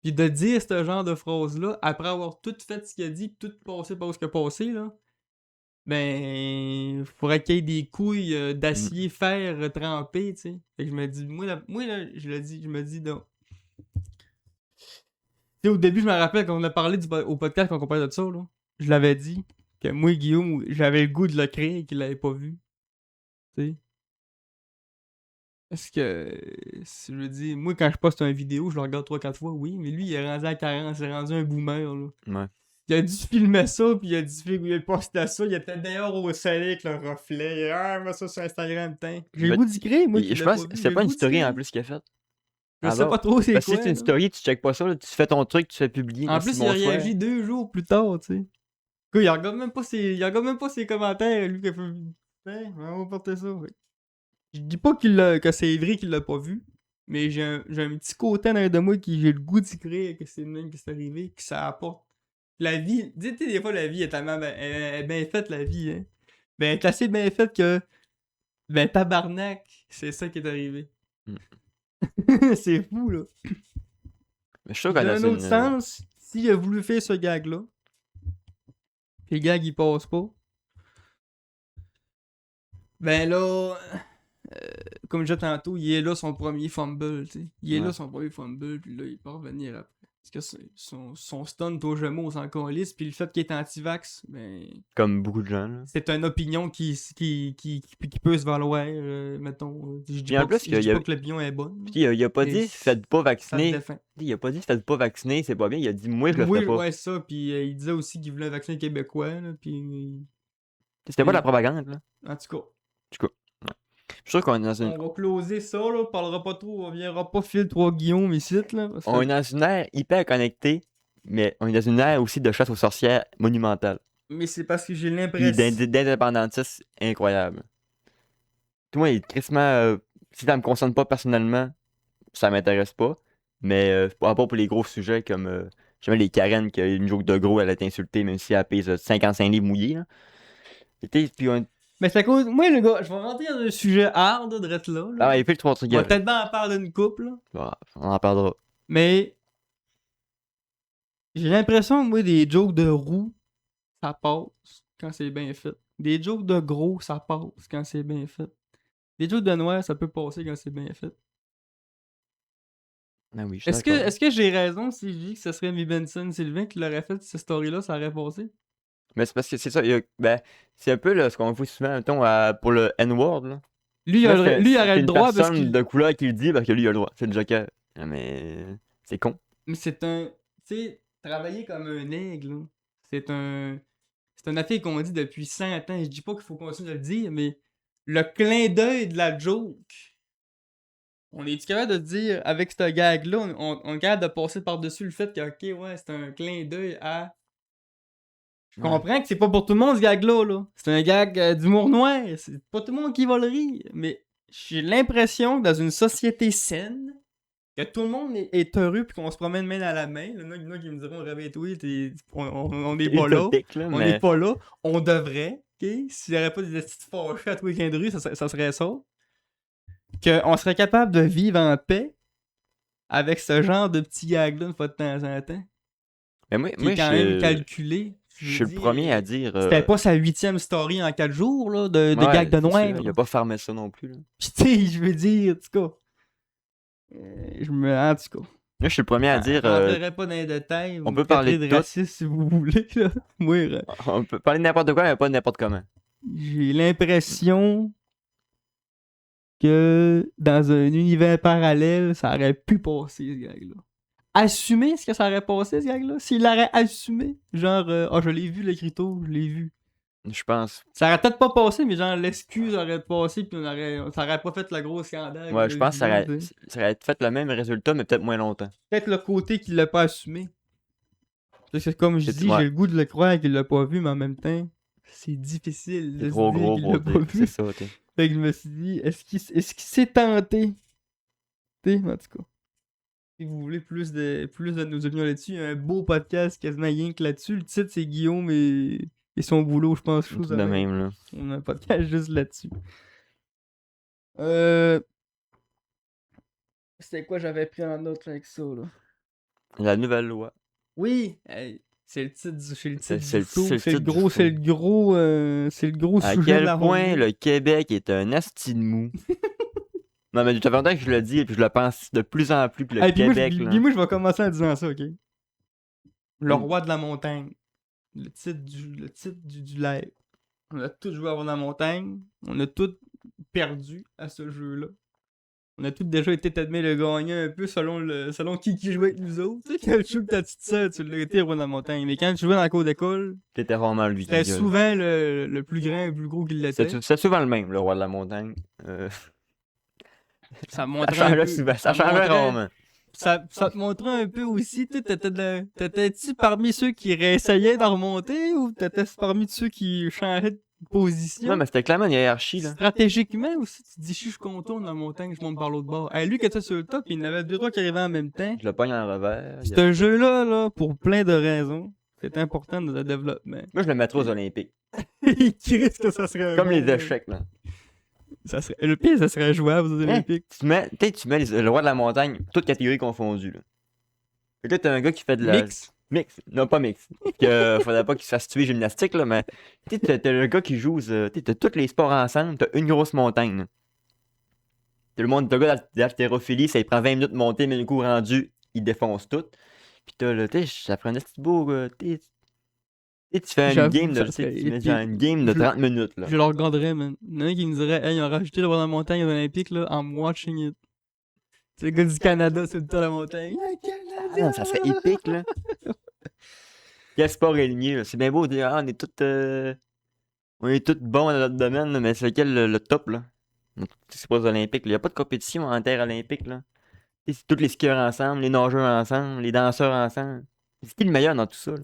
Puis de dire ce genre de phrase-là, après avoir tout fait ce qu'il a dit, tout passé par ce qu'il a passé, là, ben, faudrait qu'il y ait des couilles d'acier, fer trempé, tu sais. Fait que je me dis, moi là, je le dis, je me dis, donc. Tu sais, au début, je me rappelle quand on a parlé au podcast, quand on parlait de ça, là, je l'avais dit, que moi, Guillaume, j'avais le goût de le créer et qu'il l'avait pas vu, tu sais. Parce que, je veux dire, moi, quand je poste une vidéo, je le regarde 3-4 fois, oui, mais lui, il est rendu à 40, il est rendu un boomer, là. Ouais. Il a dû filmer ça, puis il a posté ça, il était d'ailleurs au soleil avec le reflet, il a mis ça sur Instagram, putain. J'ai le goût d'y créer, moi, qui Je l'ai pense pas que vu, c'est j'ai pas le une goût d'y story en créer. plus qu'il a fait. Je sais pas trop c'est Parce que quoi, si c'est une là. story, tu checkes pas ça, là, tu fais ton truc, tu fais publier. En Merci, plus, il a bonsoir. réagi 2 jours plus tard, tu sais. Quoi, il regarde même pas ses commentaires, lui, qui a fait. Putain, on va porter ça, ouais. Je dis pas que c'est vrai qu'il l'a pas vu, mais j'ai un petit côté en arrière de moi qui j'ai le goût d'y créer que c'est le même qui s'est arrivé, que ça apporte. La vie, tu sais, des fois, la vie est tellement elle est bien faite, la vie, hein. Ben, elle est assez bien faite que, ben, tabarnak, c'est ça qui est arrivé. C'est fou, là. Mais je suis sûr Puis qu'on a d'un autre sens, s'il a voulu faire ce gag-là, pis le gag, il passe pas, ben là, comme je disais tantôt, il est là son premier fumble, tu sais. Il est là son premier fumble, puis là, il peut revenir après. Parce que son stunt au Gémeaux, on s'en calisse, puis le fait qu'il est anti-vax, ben, Comme beaucoup de gens, là. c'est une opinion qui peut se valoir, mettons. Je dis Puis en pas, plus, je dis pas que l'opinion est bonne. Puis il a pas mais dit faites pas ça se vacciner. défend. Il a pas dit faites pas vacciner, c'est pas bien. Il a dit moi je le Oui, ferai pas. ouais, ça, puis il disait aussi qu'il voulait un vaccin québécois, là, puis C'était pas de la propagande, là. en tout cas. En tout cas, ouais. Je suis sûr qu'on est dans une, On va closer ça, là, on parlera pas trop, on viendra pas fil 3 Guillaume ici, là. Parce on que... est dans une ère hyper connectée, mais on est dans une ère aussi de chasse aux sorcières monumentale. Mais c'est parce que j'ai Puis l'impression... d'indépendantisme incroyable. Tout moi, crissement, si ça me concerne pas personnellement, ça m'intéresse pas. Mais à part pour les gros sujets comme jamais les Karen qui a une joke de gros, elle a été insultée même si elle pèse 55 livres mouillés. Là. Puis Mais c'est à cause... Moi, le gars, je vais rentrer dans un sujet hard, de drette là. Ah, il fait le 3 trucs. On va peut-être bien en parler d'une couple, là. Bon, on en parlera. Mais... J'ai l'impression que moi, des jokes de roux, ça passe quand c'est bien fait. Des jokes de gros, ça passe quand c'est bien fait. Des jokes de noir, ça peut passer quand c'est bien fait. Ah oui, je suis d'accord. Est-ce que j'ai raison si je dis que ce serait Mi Benson Sylvain qui l'aurait fait cette story-là, ça aurait passé? Mais c'est parce que c'est ça. Ben, c'est un peu là, ce qu'on voit souvent, mettons, pour le N-word. Là. Lui, il Là, aurait c'est le une droit parce personne qu'il... de couleur qui le dit parce que lui, il a le droit. C'est le Joker. Ah, mais c'est con. Mais c'est un... Tu sais, travailler comme un aigle, là, c'est un... C'est une affaire qu'on dit depuis 100 ans. Je dis pas qu'il faut continuer de le dire, mais le clin d'œil de la joke... On est capable de dire, avec ce gag-là, on est capable de passer par-dessus le fait que, ok, ouais, c'est un clin d'œil à... Je comprends que c'est pas pour tout le monde ce gag-là, là. C'est un gag d'humour noir. C'est pas tout le monde qui va le rire. Mais j'ai l'impression que dans une société saine, que tout le monde est heureux puis qu'on se promène main dans la main. Il y en a qui me diront réveille-toi, on n'est pas là. Utopique, là, On mais n'est pas là. On devrait. Ok? S'il n'y avait pas des petites fâchés à tous les coins de rue, ça serait ça. Qu'on serait capable de vivre en paix avec ce genre de petits gags-là une fois de temps en temps. mais moi, Qui est quand même calculé. je suis le premier à dire. C'était pas sa 8e story en 4 jours, là, de ouais, gags de c'est noir. sûr, il a pas farmé ça non plus. Là. Pis tu sais, je veux dire, en tout cas. En tout cas. Moi, je suis le premier à dire. Je rentrerai pas dans les détails. On peut parler de de racisme si vous voulez, là. Moi, on peut parler de n'importe quoi, mais pas de n'importe comment. j'ai l'impression que dans un univers parallèle, ça aurait pu passer, ce gag-là. Assumer ce que ça aurait passé, ce gag-là. S'il l'aurait assumé, genre, je l'ai vu, l'écriteau, je l'ai vu. Je pense. Ça aurait peut-être pas passé, mais genre, l'excuse aurait passé, puis ça aurait pas fait le gros scandale. Ouais, je pense que ça aurait fait le même résultat, mais peut-être moins longtemps. Peut-être le côté qu'il l'a pas assumé. Parce que comme je dis, ouais. j'ai le goût de le croire qu'il l'a pas vu, mais en même temps, c'est difficile de C'est se trop dire gros qu'il pour l'a pas dire. C'est vu. ça, ok. Fait que je me suis dit, est-ce qu'il s'est tenté? T'sais, en tout cas. Si vous voulez plus de nos opinions là-dessus, il y a un beau podcast quasiment rien que là-dessus. Le titre, c'est Guillaume et son boulot, je pense. Tout de même, là. On a un podcast juste là-dessus. C'était quoi j'avais pris en note avec ça, là? La nouvelle loi. Oui! Hey, c'est le titre du show. C'est le gros à sujet de la quel point journée. le Québec est un asti de mou. Non, mais ça fait longtemps que je le dis et puis je le pense de plus en plus. Puis le Québec, là. Moi, je vais commencer en disant ça, ok? Le roi de la montagne. Le titre du live. On a tous joué à Roi de la montagne. On a tous perdu à ce jeu-là. On a tous déjà été admis le gagnant un peu selon qui jouait avec nous autres. Tu sais, quand tu joues avec ta petite sœur, tu l'as été Roi de la montagne. Mais quand tu jouais dans la cour d'école, T'étais vraiment lui. c'était souvent le plus grand et le plus gros qui l'était. C'est souvent le même, le roi de la montagne. Ça montrait ça changeait rarement. Ça te montrait un peu aussi, tu t'étais-tu parmi ceux qui réessayaient d'en remonter ou t'étais parmi ceux qui changeaient de position? Non, mais c'était clairement une hiérarchie, là. Stratégiquement aussi, tu te dis, je contourne la montagne, je monte par l'autre bord. Hey, lui qui était sur le top, il y en avait 2-3 qui arrivaient en même temps. Je le pogne en revers. Ce jeu-là, là, pour plein de raisons, c'est important dans le développement. Moi, je le mettrais aux Olympiques. Qui risque que ça serait comme les échecs, là. Le pire, ça serait jouable aux Olympiques. Tu mets le roi de la montagne, toutes catégories confondues, là. Fait que là, t'as un gars qui fait de la... Mix. Non, pas mix. Faudrait pas qu'il se fasse tuer gymnastique, là, mais... Tu sais, t'as le gars qui joue... T'as tous les sports ensemble, t'as une grosse montagne, là. T'as le gars d'haltérophilie, ça il prend 20 minutes de monter, mais le coup rendu, il défonce tout. Pis t'as là, tu sais, ça ferait un petit beau. Tu sais, tu fais une J'avoue, game de. ça Tu sais, serait tu mets genre épique. une game de Je- 30 minutes, là. Je le regarderais, man. Il y en a un qui me dirait, hey, ils ont rajouté le roi de la montagne aux Olympiques, là, I'm watching it. C'est le gars du Canada, c'est le temps de la montagne. Le Ah non, ça serait épique, là. Quel sport est le mieux, là? C'est bien beau de dire, ah, on est tous bons dans notre domaine, là, mais c'est lequel le top, là? Donc, c'est pas les Olympiques, là. Y a pas de compétition en terre olympique, là. Tu sais, c'est tous les skieurs ensemble, les nageurs ensemble, les danseurs ensemble. C'est qui le meilleur dans tout ça, là?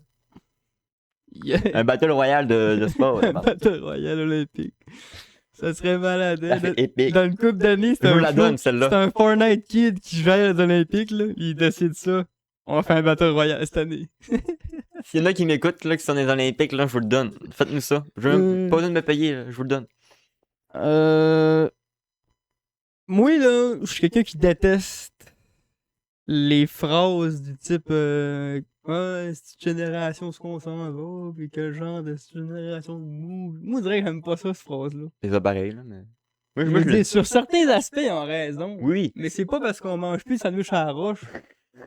Un battle royal de sport, là. Un battle royal olympique. Ça serait malade. Ça Hein? serait épique. Dans une couple d'années, Je vous la donne, c'est celle-là. un Fortnite kid qui gère les Olympiques, là. Il décide ça. On va faire un battle royal cette année. S'il y en a qui m'écoutent, là, qui sont des Olympiques, là, je vous le donne. Faites-nous ça. Je veux pas besoin de me payer, là, je vous le donne. Moi, là, je suis quelqu'un qui déteste les phrases du type ouais, cette génération ce qu'on s'en va, puis quel genre de cette génération de mou. Moi, je dirais que j'aime pas ça, cette phrase-là. C'est ça pareil, là, mais. Je Moi, veux je le dire, sur certains aspects, ils ont raison. Oui. Mais c'est pas parce qu'on mange plus de sandwich à la roche.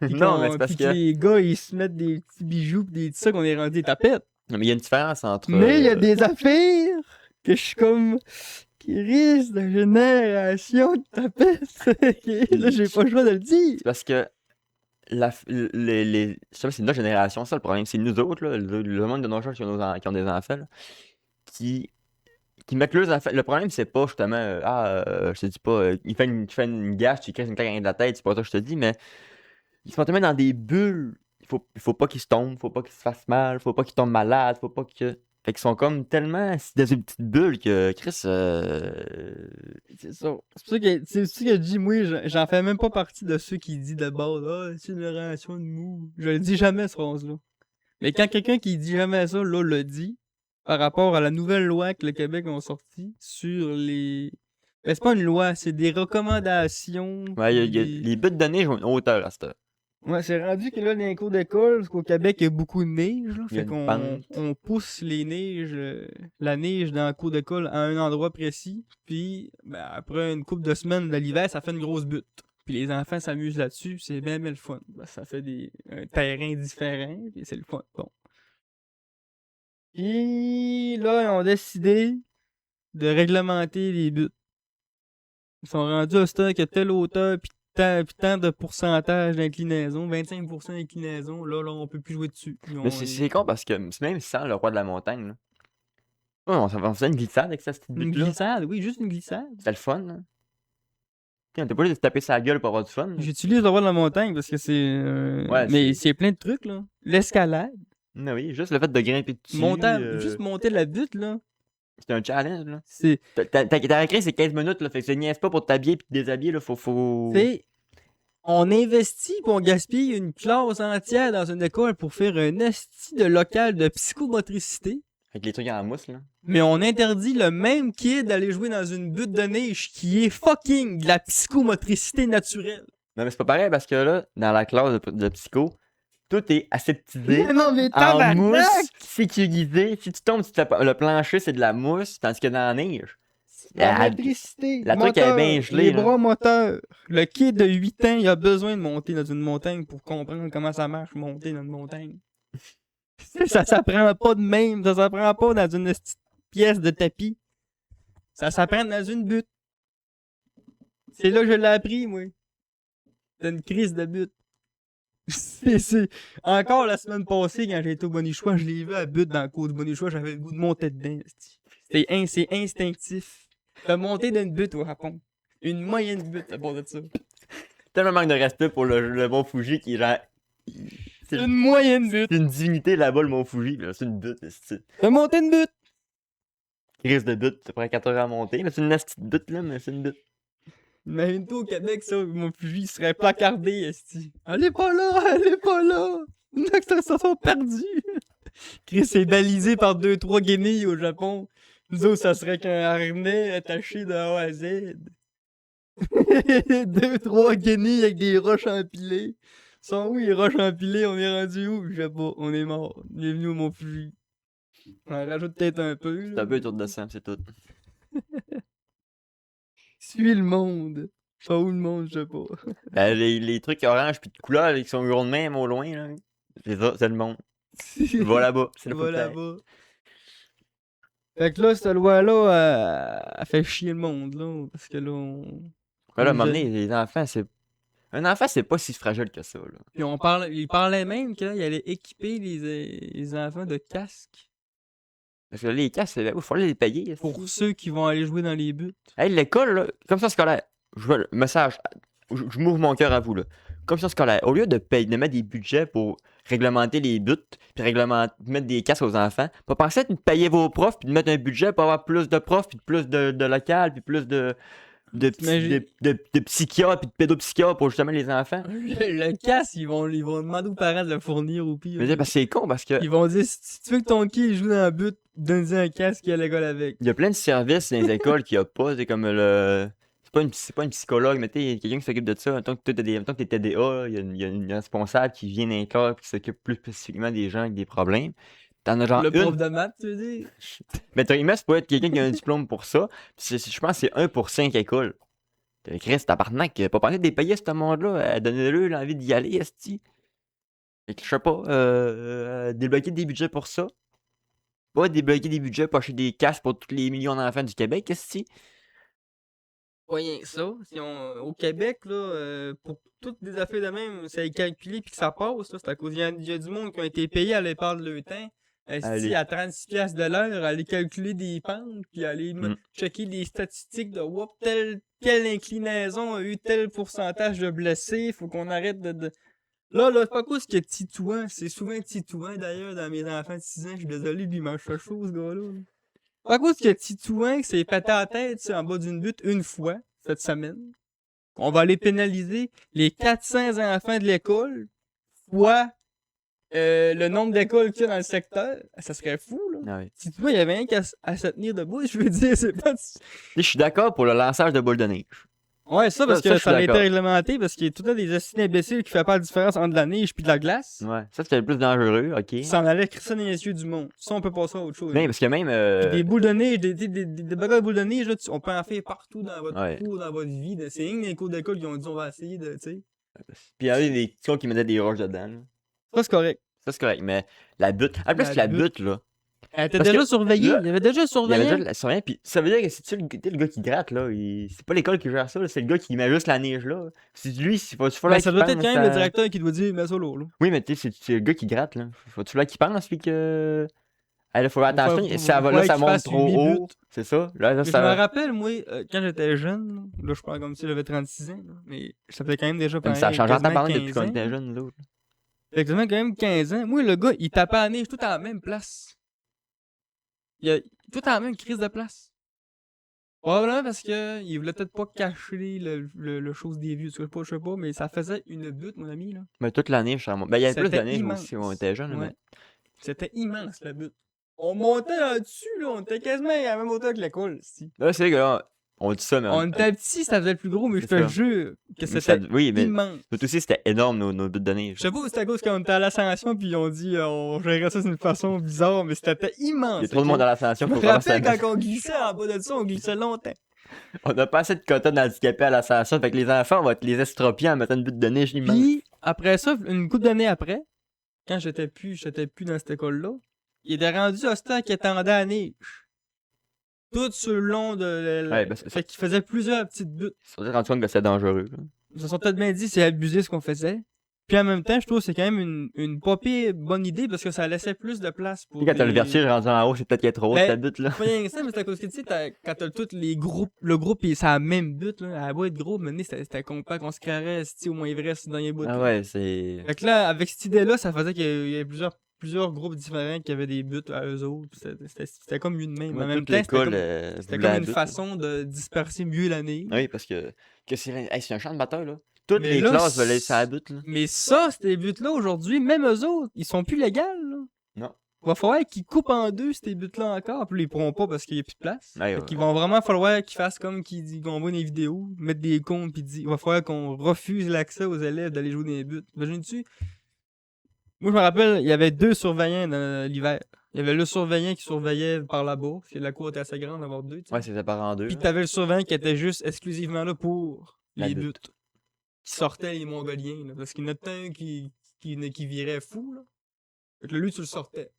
Non, mais c'est parce que que. les gars, ils se mettent des petits bijoux pis des petits ça qu'on est rendu des tapettes. Non, mais il y a une différence entre. Mais il y a des affaires que je suis comme. Qui risquent de génération de tapettes. Là, j'ai pas le choix de le dire. C'est parce que. Je sais pas, c'est notre génération, ça le problème. C'est nous autres, là, le monde de nos gens qui ont des enfants, là, qui mettent leurs enfants. Le problème, c'est pas justement. Je te dis pas, tu fais une gaffe, tu crées une claque de la tête, c'est pas ça que je te dis, mais ils sont tellement dans des bulles. Il faut pas qu'ils se tombent, faut pas qu'ils se fassent mal, faut pas qu'ils tombent malades, faut pas que. Fait qu'ils sont comme tellement dans une petite bulle que Chris. C'est ça. C'est ça que je dis, moi, j'en fais même pas partie de ceux qui disent de base, c'est une génération de mou. Je le dis jamais, ce phrase-là. Mais quand quelqu'un qui dit jamais ça, là, le dit, par rapport à la nouvelle loi que le Québec a sortie sur les. Ben, c'est pas une loi, c'est des recommandations. Ouais, des- les buts de neige ont une hauteur à cette heure. Ouais, c'est rendu que là, dans les cours d'école, parce qu'au Québec, il y a beaucoup de neige, là, Il y a fait une qu'on pente. on pousse la neige dans le cours d'école à un endroit précis, puis ben, après une couple de semaines de l'hiver, ça fait une grosse butte. Puis les enfants s'amusent là-dessus, c'est bien le fun. Ben, ça fait un terrain différent, puis c'est le fun. Bon. Puis là, ils ont décidé de réglementer les buttes. Ils sont rendus à stade que telle hauteur, puis tant de pourcentage d'inclinaison, 25% d'inclinaison, là, on peut plus jouer dessus. Mais c'est con parce que même sans le roi de la montagne, là. Ouais, on faisait une glissade avec cette petite Une butte-là. glissade, oui, juste une glissade. C'était le fun, là. T'es pas obligé de se taper sa gueule pour avoir du fun, là. J'utilise le roi de la montagne parce que c'est. Ouais, mais c'est plein de trucs, là. L'escalade. Ah oui, juste le fait de grimper dessus. Juste monter la butte, là. C'est un challenge, là. C'est. Ta récré, c'est 15 minutes, là. Fait que c'est niaise pas pour t'habiller pis te déshabiller, là. Faut. C'est. On investit pis on gaspille une classe entière dans une école pour faire un esti de local de psychomotricité. Avec les trucs en mousse, là. Mais on interdit le même kid d'aller jouer dans une butte de neige qui est fucking de la psychomotricité naturelle. Non, mais c'est pas pareil parce que là, dans la classe de psycho, tout est aseptisé. Non, mais En tabarnak! mousse, sécurisé. Si tu tombes, le plancher, c'est de la mousse, tandis que dans la neige. La motricité. la truc, elle est bien gelée, Les là. bras moteurs. Le kid de 8 ans, il a besoin de monter dans une montagne pour comprendre comment ça marche, monter dans une montagne. Ça s'apprend pas de même. Ça s'apprend pas dans une petite pièce de tapis. Ça s'apprend dans une butte. C'est là que je l'ai appris, moi. C'est une crise de butte. Encore la semaine passée, quand j'ai été au Bonichois, je l'ai vu à butte dans le cours du Bonichois, j'avais le goût de monter dedans. C'est instinctif. De monter dans une butte au Japon. Une moyenne butte à part de ça. Tellement manque de respect pour le Mont Fuji qui est genre. C'est Une moyenne butte. une divinité là-bas, le Mont Fuji. Là. C'est une butte. C'est De monter une butte. une crise de butte. Ça prend 4 heures à monter. Mais c'est une petite butte, là, mais c'est une butte. Imagine-toi au Québec, ça, mon Fuji il serait placardé, esti. Allez pas là, allez pas là. Nos extraterrestres sont perdus. Chris est balisé par 2-3 guenilles au Japon. Nous autres, ça serait qu'un harnais attaché de A à Z. 2-3 guenilles avec des roches empilées. Sont où les roches empilées? On est rendu où? Je sais pas. On est mort. Bienvenue au Mont Fuji. On en rajoute peut-être un peu. C'est Là. un peu autour de sang, c'est tout. Suis le monde. Sont où le monde, je sais pas. Ben, les trucs orange pis de couleur, là, qui sont gros de même au loin, là. C'est ça, c'est le monde. Va là-bas, c'est là Va pour que t'ailles. là-bas. Fait que là, cette loi-là, elle fait chier le monde, là. Parce que là, Ben là, à un les moment donné, jeunes- les enfants, c'est. Un enfant, c'est pas si fragile que ça, là. Puis il parlait même qu'il allait équiper les enfants de casques Parce que là, les casques, il fallait les payer. pour esti. ceux qui vont aller jouer dans les buts. Hey, l'école, là, commission scolaire. Je veux le message. Je m'ouvre mon cœur à vous, là. Commission scolaire. Au lieu de mettre des budgets pour réglementer les buts, puis mettre des casques aux enfants, pas penser de payer vos profs, puis de mettre un budget pour avoir plus de profs, puis plus de local, puis plus T'imagines- de psychiatres, puis de pédopsychiatres pour justement les enfants. Le casque, ils vont demander aux parents de le fournir au Je pire. veux dire, parce que c'est con, parce que Ils vont dire si tu veux que ton kid joue dans le but, donne-lui un casque à l'école avec. il y a plein de services dans les écoles qu'il n'y a pas. C'est comme le. C'est pas une psychologue, mais tu sais, quelqu'un qui s'occupe de ça. Tant que t'es TDA, il y a une responsable qui vient dans l'école et qui s'occupe plus spécifiquement des gens avec des problèmes. T'en as genre Le prof une. de maths, tu veux dire? Mais théoriquement, c'est pas être quelqu'un qui a un diplôme pour ça. Puis je pense que c'est 1 pour 5 écoles. Chris, tabarnak, pas pensé de les payer ce monde-là. Donnez-leur l'envie d'y aller, esti. Fait que je sais pas, débloquer des budgets pour ça. Pas débloquer des budgets pour acheter des casques pour tous les millions d'enfants du Québec, esti. Pas rien que ça. Au Québec, là, pour toutes des affaires de même, ça est calculé puis que ça passe, là, c'est à cause il y a du monde qui ont été payés à l'épargne de leur temps. Allez. À 36$ piastres de l'heure, aller calculer des pentes, puis aller checker des statistiques de whoop, telle inclinaison a eu tel pourcentage de blessés, faut qu'on arrête de. Là, c'est pas cause qu'il y a Titouan, c'est souvent Titouan d'ailleurs dans mes enfants de 6 ans, je suis désolé, lui il mange pas chaud ce gars-là. là. Pas cause qu'il y a Titouan qui s'est pété à la tête en bas d'une butte une fois cette semaine. On va aller pénaliser les 400 enfants de l'école fois le nombre d'écoles qu'il y a dans le secteur. Ça serait fou, là. Ah oui. Si tu vois, il y avait rien qu'à à se tenir debout, je veux dire, c'est pas. Je suis d'accord pour le lançage de boules de neige. Ouais, ça, parce Ça, que je suis ça a été d'accord. réglementé, parce qu'il y a tout le temps des acides imbéciles qui font pas la différence entre la neige puis de la glace. Ouais, ça c'était le plus dangereux, ok. Qui s'en allait crisser dans les yeux du monde. Ça, on peut passer à autre chose. Mais parce que même. Puis des boules de neige, des bagages de boules de neige, là, on peut en faire partout dans votre Ouais. cours, dans votre vie. C'est rien que les cours d'école qui ont dit on va essayer de, tu sais. Puis il y avait des petits gars qui mettaient des roches dedans. Là. Ça, c'est correct. Ça c'est correct, mais la butte. En plus, la butte, là. Elle était Parce déjà que surveillée. là, Il y avait déjà Il y avait surveillé. déjà la surveillance, puis ça veut dire que c'est le gars qui gratte, là. C'est pas l'école qui gère ça, là, c'est le gars qui met juste la neige, là. C'est lui, il faut Ben, ça doit être pense quand même le à- directeur qui doit dire mets ça là. Oui, mais tu sais, c'est le gars qui gratte, là. Faut-tu là qui pense, puis que. Ah, là, faut faire Faut faire- attention, faut- ça va, faut là, qu'il ça monte fasse trop 8 haut. buts. C'est ça. Là, Je ça me va. rappelle, moi, quand j'étais jeune, là, je parle comme si j'avais 36 ans, là, mais ça faisait quand même déjà Comme ça a changé en quasiment temps depuis 15 qu'on ans. était jeunes, nous autres. Ça fait quasiment quand même 15 ans. Moi, le gars, il tapait à la neige tout à la même place. Il a tout à la même crise de place. Probablement parce que il voulait peut-être pas cacher le chose des vieux. Je sais pas, mais ça faisait une butte, mon ami, là. Mais toute l'année, je suis Ben, il y avait plus C'était d'années immense. aussi, on était jeunes, Ouais. mais. C'était immense, la butte. On montait là-dessus, là. On était quasiment à la même hauteur que l'école, si. Là, c'est que là, on dit ça, mais. On était petits, ça faisait le plus gros, mais je C'est te ça. jure que mais c'était oui, mais. immense. Nous aussi, c'était énorme, nos buts de neige. Je sais pas si c'était à cause qu'on était à l'ascension, puis on dit on gérait ça d'une façon bizarre, mais c'était immense. Il y a trop de monde à l'ascension Je me pour vraiment rappelle ça. quand on glissait en bas de ça, on glissait longtemps. On n'a pas assez de quotas d'handicapés à l'ascension, fait que les enfants, on va te les estropier en mettant une butte de neige immense. Puis, après ça, une couple d'années après, quand j'étais plus dans cette école-là, il était rendu à ce temps qu'il attendait à la neige. Tout sur le long de Ouais, ben, c'est ça. fait qu'il faisait plusieurs petites buttes. Ils se sont rendu compte que c'était dangereux. Là. Ils se sont peut-être bien dit c'est abusé ce qu'on faisait. Puis en même temps, je trouve que c'est quand même une pas pire bonne idée parce que ça laissait plus de place pour. Puis quand t'as le des- vertige rendu en haut, c'est peut-être qu'il est trop haut, Ben, ta butte, là. Pas rien que ça, mais c'est à cause que tu sais, quand t'as tous les groupes, le groupe et c'est la même but, là, elle va être gros, mais c'était compact, on se carrait au moins vrai dans les bouts. Ah ouais, c'est. Fait que là, avec cette idée-là, ça faisait qu'il y avait plusieurs groupes différents qui avaient des buts à eux autres. C'était comme une même. Moi, En même toute temps, l'école, c'était voulait comme la une butte, façon de disperser mieux l'année. là. Oui, parce que c'est un champ de bataille, là. Toutes Mais les là, classes veulent aller sur la butte, là. Mais ça, ces buts-là, aujourd'hui, même eux autres, ils sont plus légaux, là. Non. Il va falloir qu'ils coupent en deux ces buts-là encore, puis ils pourront pas parce qu'il n'y a plus de place. Ouais, Fait ouais. qu'ils vont vraiment falloir qu'ils fassent comme qu'on voit des vidéos, mettre des comptes, puis il va falloir qu'on refuse l'accès aux élèves d'aller jouer des buts. Imagines-tu? Moi, je me rappelle, il y avait 2 surveillants dans l'hiver. Il y avait le surveillant qui surveillait par là-bas, parce que la cour était assez grande d'avoir 2, tu sais. Ouais, c'est séparé en deux. Puis là. t'avais le surveillant qui était juste exclusivement là pour La les butte. buttes qui sortaient les Mongoliens. Là, parce qu'il y en a un qui virait fou. Là. Fait que là, lui, tu le sortais.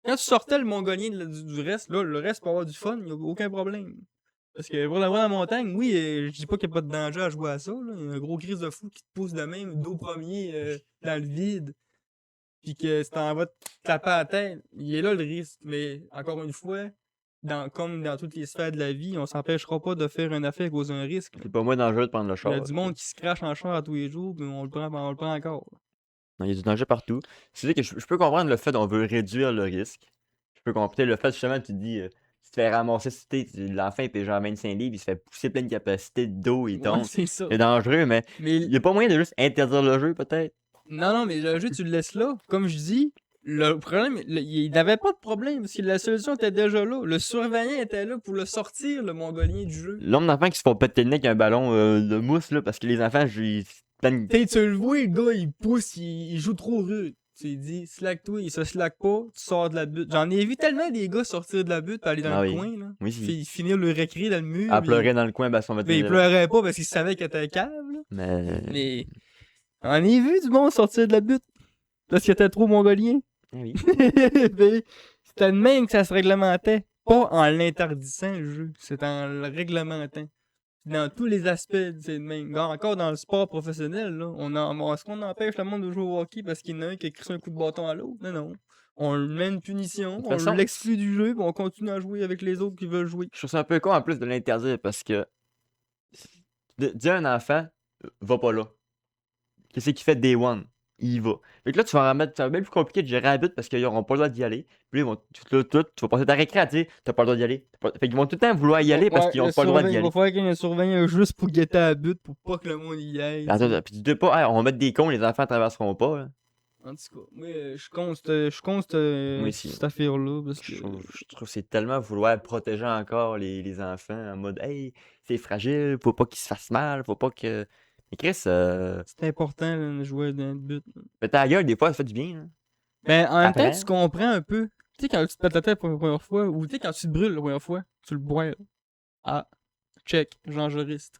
Quand tu sortais le Mongolien du reste, là, le reste pour avoir du fun, il n'y a aucun problème. Parce que pour l'avoir dans la montagne, oui, je dis pas qu'il n'y a pas de danger à jouer à ça. Là. Il y a un gros crise de fou qui te pousse de même, dos premier, dans le vide. Puis que si t'en vas te taper à la tête, il est là le risque. Mais encore une fois, comme dans toutes les sphères de la vie, on s'empêchera pas de faire une affaire à cause d'un risque. Là. C'est pas moins dangereux de prendre le Il y a char. du monde qui se crache en char à tous les jours, puis on le prend encore. Non, il y a du danger partout. C'est que je peux comprendre le fait qu'on veut réduire le risque. Je peux comprendre le fait, justement, tu te dis, tu te fais ramasser, l'enfant, il fait genre 25 livres, il se fait pousser pleine capacité d'eau, il Ouais, tombe. c'est ça. C'est dangereux, mais Mais il y a pas moyen de juste interdire le jeu, peut-être. non, mais le jeu, tu le laisses là. Comme je dis, le problème, il n'avait pas de problème, parce que la solution était déjà là. Le surveillant était là pour le sortir, le Mongolien du jeu. Le nombre d'enfants qui se font péter le nez avec un ballon de mousse, là, parce que les enfants, ils plein T'sais, tu le vois, le gars, il pousse, il joue trop rude. Tu dis, slack-toi, il se slack pas, tu sors de la butte. J'en ai vu tellement des gars sortir de la butte et aller dans Ah le oui. coin, là. Oui, si. Finir le récré dans le mur. À pleurer dans le coin, ben, son Mais il pleurait pas parce qu'il savait qu'il était cave, là. Mais. On a vu du monde sortir de la butte. Parce qu'il était trop mongolien. Ah oui. Mais c'était de même que ça se réglementait. Pas en l'interdisant, le jeu. C'est en le réglementant. Dans tous les aspects, c'est de même. Encore dans le sport professionnel, là, est-ce qu'on empêche le monde de jouer au hockey parce qu'il y en a un qui a crissé un coup de bâton à l'autre? Non, non. On lui met une punition, De toute on façon, l'exclut du jeu, puis on continue à jouer avec les autres qui veulent jouer. Je trouve ça un peu con en plus de l'interdire parce que dire à un enfant, va pas là. Qu'est-ce qu'il fait day one? Il y va. Fait que là, tu vas en remettre, ça va bien plus compliqué de gérer la butte parce qu'ils n'auront pas le droit d'y aller. Puis là, tu vas passer ta récré à dire, t'as pas le droit d'y aller. Fait qu'ils vont tout le temps vouloir y aller parce qu'ils n'ont pas le droit d'y Il aller. va falloir qu'il y ait un surveillant juste pour guetter à la butte pour pas que le monde y aille. Attends, puis tu dis pas, hey, on va mettre des cons, les enfants traverseront pas. Là. En tout cas, moi, je compte Moi aussi. cette affaire-là. Parce que... Je trouve que c'est tellement vouloir protéger encore les enfants en mode, hey, c'est fragile, faut pas qu'ils se fassent mal, faut pas que. Mais Chris, c'est important là, de jouer dans le but. mais ta gueule, des fois, ça fait du bien. Là. Ben, en même temps, T'apprends. tu comprends un peu. Tu sais, quand tu te pètes la tête pour la première fois, ou tu sais, quand tu te brûles la première fois, tu le bois. Là. Ah, check, j'enregistre.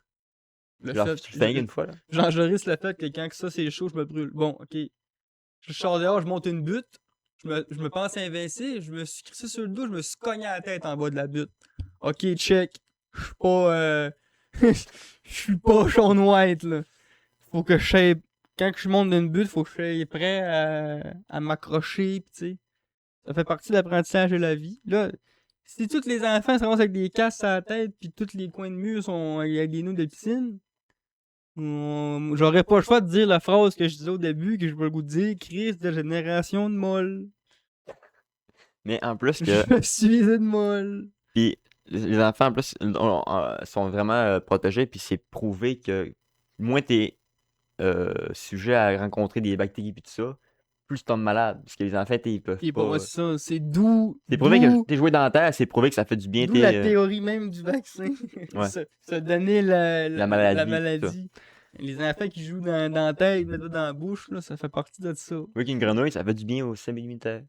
Je fais une fois. Là. J'enregistre le fait que quand ça c'est chaud, je me brûle. Bon, ok. Je sors dehors, je monte une butte, je me pense invincible, je me suis crissé sur le dos, je me suis cogné la tête en bas de la butte. Ok, check. Je suis pas. Je suis pas Sean White, là. Faut que je sois. Quand je monte d'une butte, faut que je sois prêt à m'accrocher, pis tu sais. Ça fait partie de l'apprentissage de la vie. Là, si tous les enfants se ramassent avec des casses à la tête, puis tous les coins de mur sont avec des nœuds de piscine, j'aurais pas le choix de dire la phrase que je disais au début, que je peux le goût de dire, crise de génération de molle. Mais en plus que. Je suis une molle. Puis les enfants, en plus, sont vraiment protégés, puis c'est prouvé que moins t'es sujet à rencontrer des bactéries et tout ça, plus tu tombes malade. Parce que les enfants, ils peuvent Et pas. pour moi, c'est ça, c'est d'où. C'est prouvé que t'es joué dans la terre, c'est prouvé que ça fait du bien. D'où la théorie même du vaccin. Ouais. se donner la maladie, maladie. Les enfants qui jouent dans la tête, ils mettent ça dans la bouche, là, ça fait partie de ça. Oui, qu'une grenouille, ça fait du bien au système immunitaire.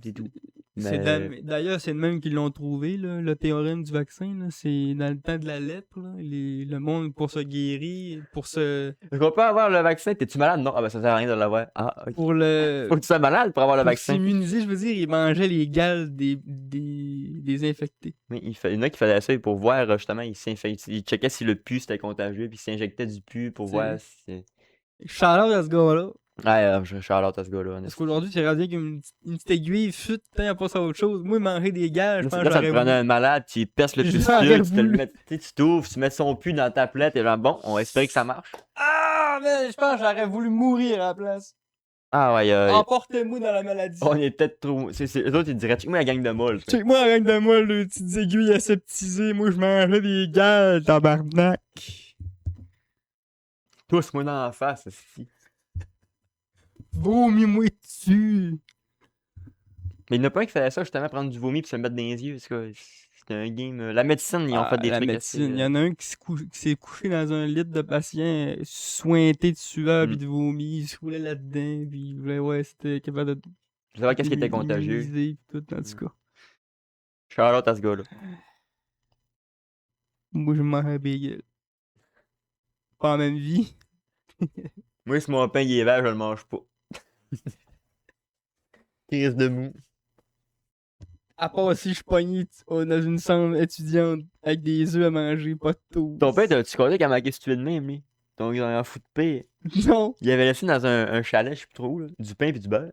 C'est tout. D'ailleurs, c'est le même qu'ils l'ont trouvé, là, le théorème du vaccin. Là, c'est dans le temps de la lèpre. Là, le monde, pour se guérir, pour se. Est-ce qu'on peut avoir le vaccin? T'es-tu malade? Non. Ah ben ça sert à rien de l'avoir. Ah, ok. Pour le. Faut que tu sois malade pour avoir le vaccin. Pour s'immuniser, je veux dire, ils mangeaient les gales des infectés. Oui, il y en a qui faisaient ça pour voir, justement, ils checkaient si le pu c'était contagieux, puis ils s'injectaient du pu pour voir si. Shout-out à ce gars-là. Ouais, je shout-out à ce gars-là. Parce qu'aujourd'hui, c'est rendu qu'une petite aiguille fut tant pas ça autre chose. Moi, manger des gales, je pense que là, ça te j'aurais prenait voulu. un malade, tu perces le J'aurais pustule, voulu. tu t'ouvres, tu mets son pu dans ta plaie, t'es genre bon, on va espérer que ça marche. Ah, mais je pense que j'aurais voulu mourir à la place. Ah ouais, Emportez-moi dans la maladie. on est peut-être trop. Eux autres, ils diraient, check-moi la gang de molles. Check-moi avec de moi, les petites aiguilles aseptisées. Moi, je mangeais des gales, tabarnak. Tous-moi dans la face, aussi. Vomis-moi dessus. Mais il n'y en a pas un qui faisait ça, justement, prendre du vomi puis se le mettre dans les yeux. C'était un game. La médecine, ils ont fait des la trucs médecine. Il y assez. en a un qui s'est couché dans un lit de patient, sointé de sueur puis de vomi. Il se roulait là-dedans. Puis il voulait, ouais, c'était capable de. Je sais pas qu'est-ce qui était contagieux. Immunisé, pis tout, en tout cas. Shout-out à ce gars-là. Moi, je mangeais des gueules. pas en même vie. Moi, si mon pain il est vert, je le mange pas. Crise de mou. À part si je suis pogné dans une chambre étudiante avec des œufs à manger, pas de toast. Ton père, t'as-tu compté qu'à ma question de même, lui? Donc, il en fout de pire. Non, Il avait laissé dans un chalet, je sais plus trop, là, du pain pis du beurre.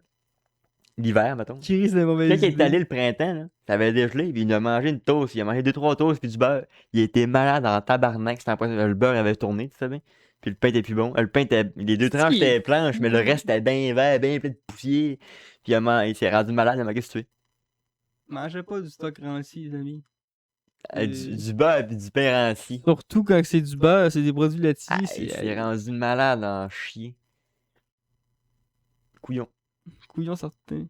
L'hiver, mettons. crise de Quand mauvaise il est allé idée. le printemps, là, ça avait dégelé, puis il a mangé une toast. Il a mangé 2-3 toasts puis du beurre. Il était malade en tabarnak. C'était impossible. Le beurre avait tourné, tu sais bien. Puis le pain était plus bon. Le pain était. Les deux tranches Si. étaient planches, mais le reste était bien vert, bien plein de poussière. Puis il s'est rendu malade, il m'a qu'est-ce que tu fais? Mangez pas du stock ranci, les amis. Du beurre puis du pain ranci. Surtout quand c'est du beurre, c'est des produits laitiers. Ah, il s'est rendu malade en chien. Couillon. Couillon certain.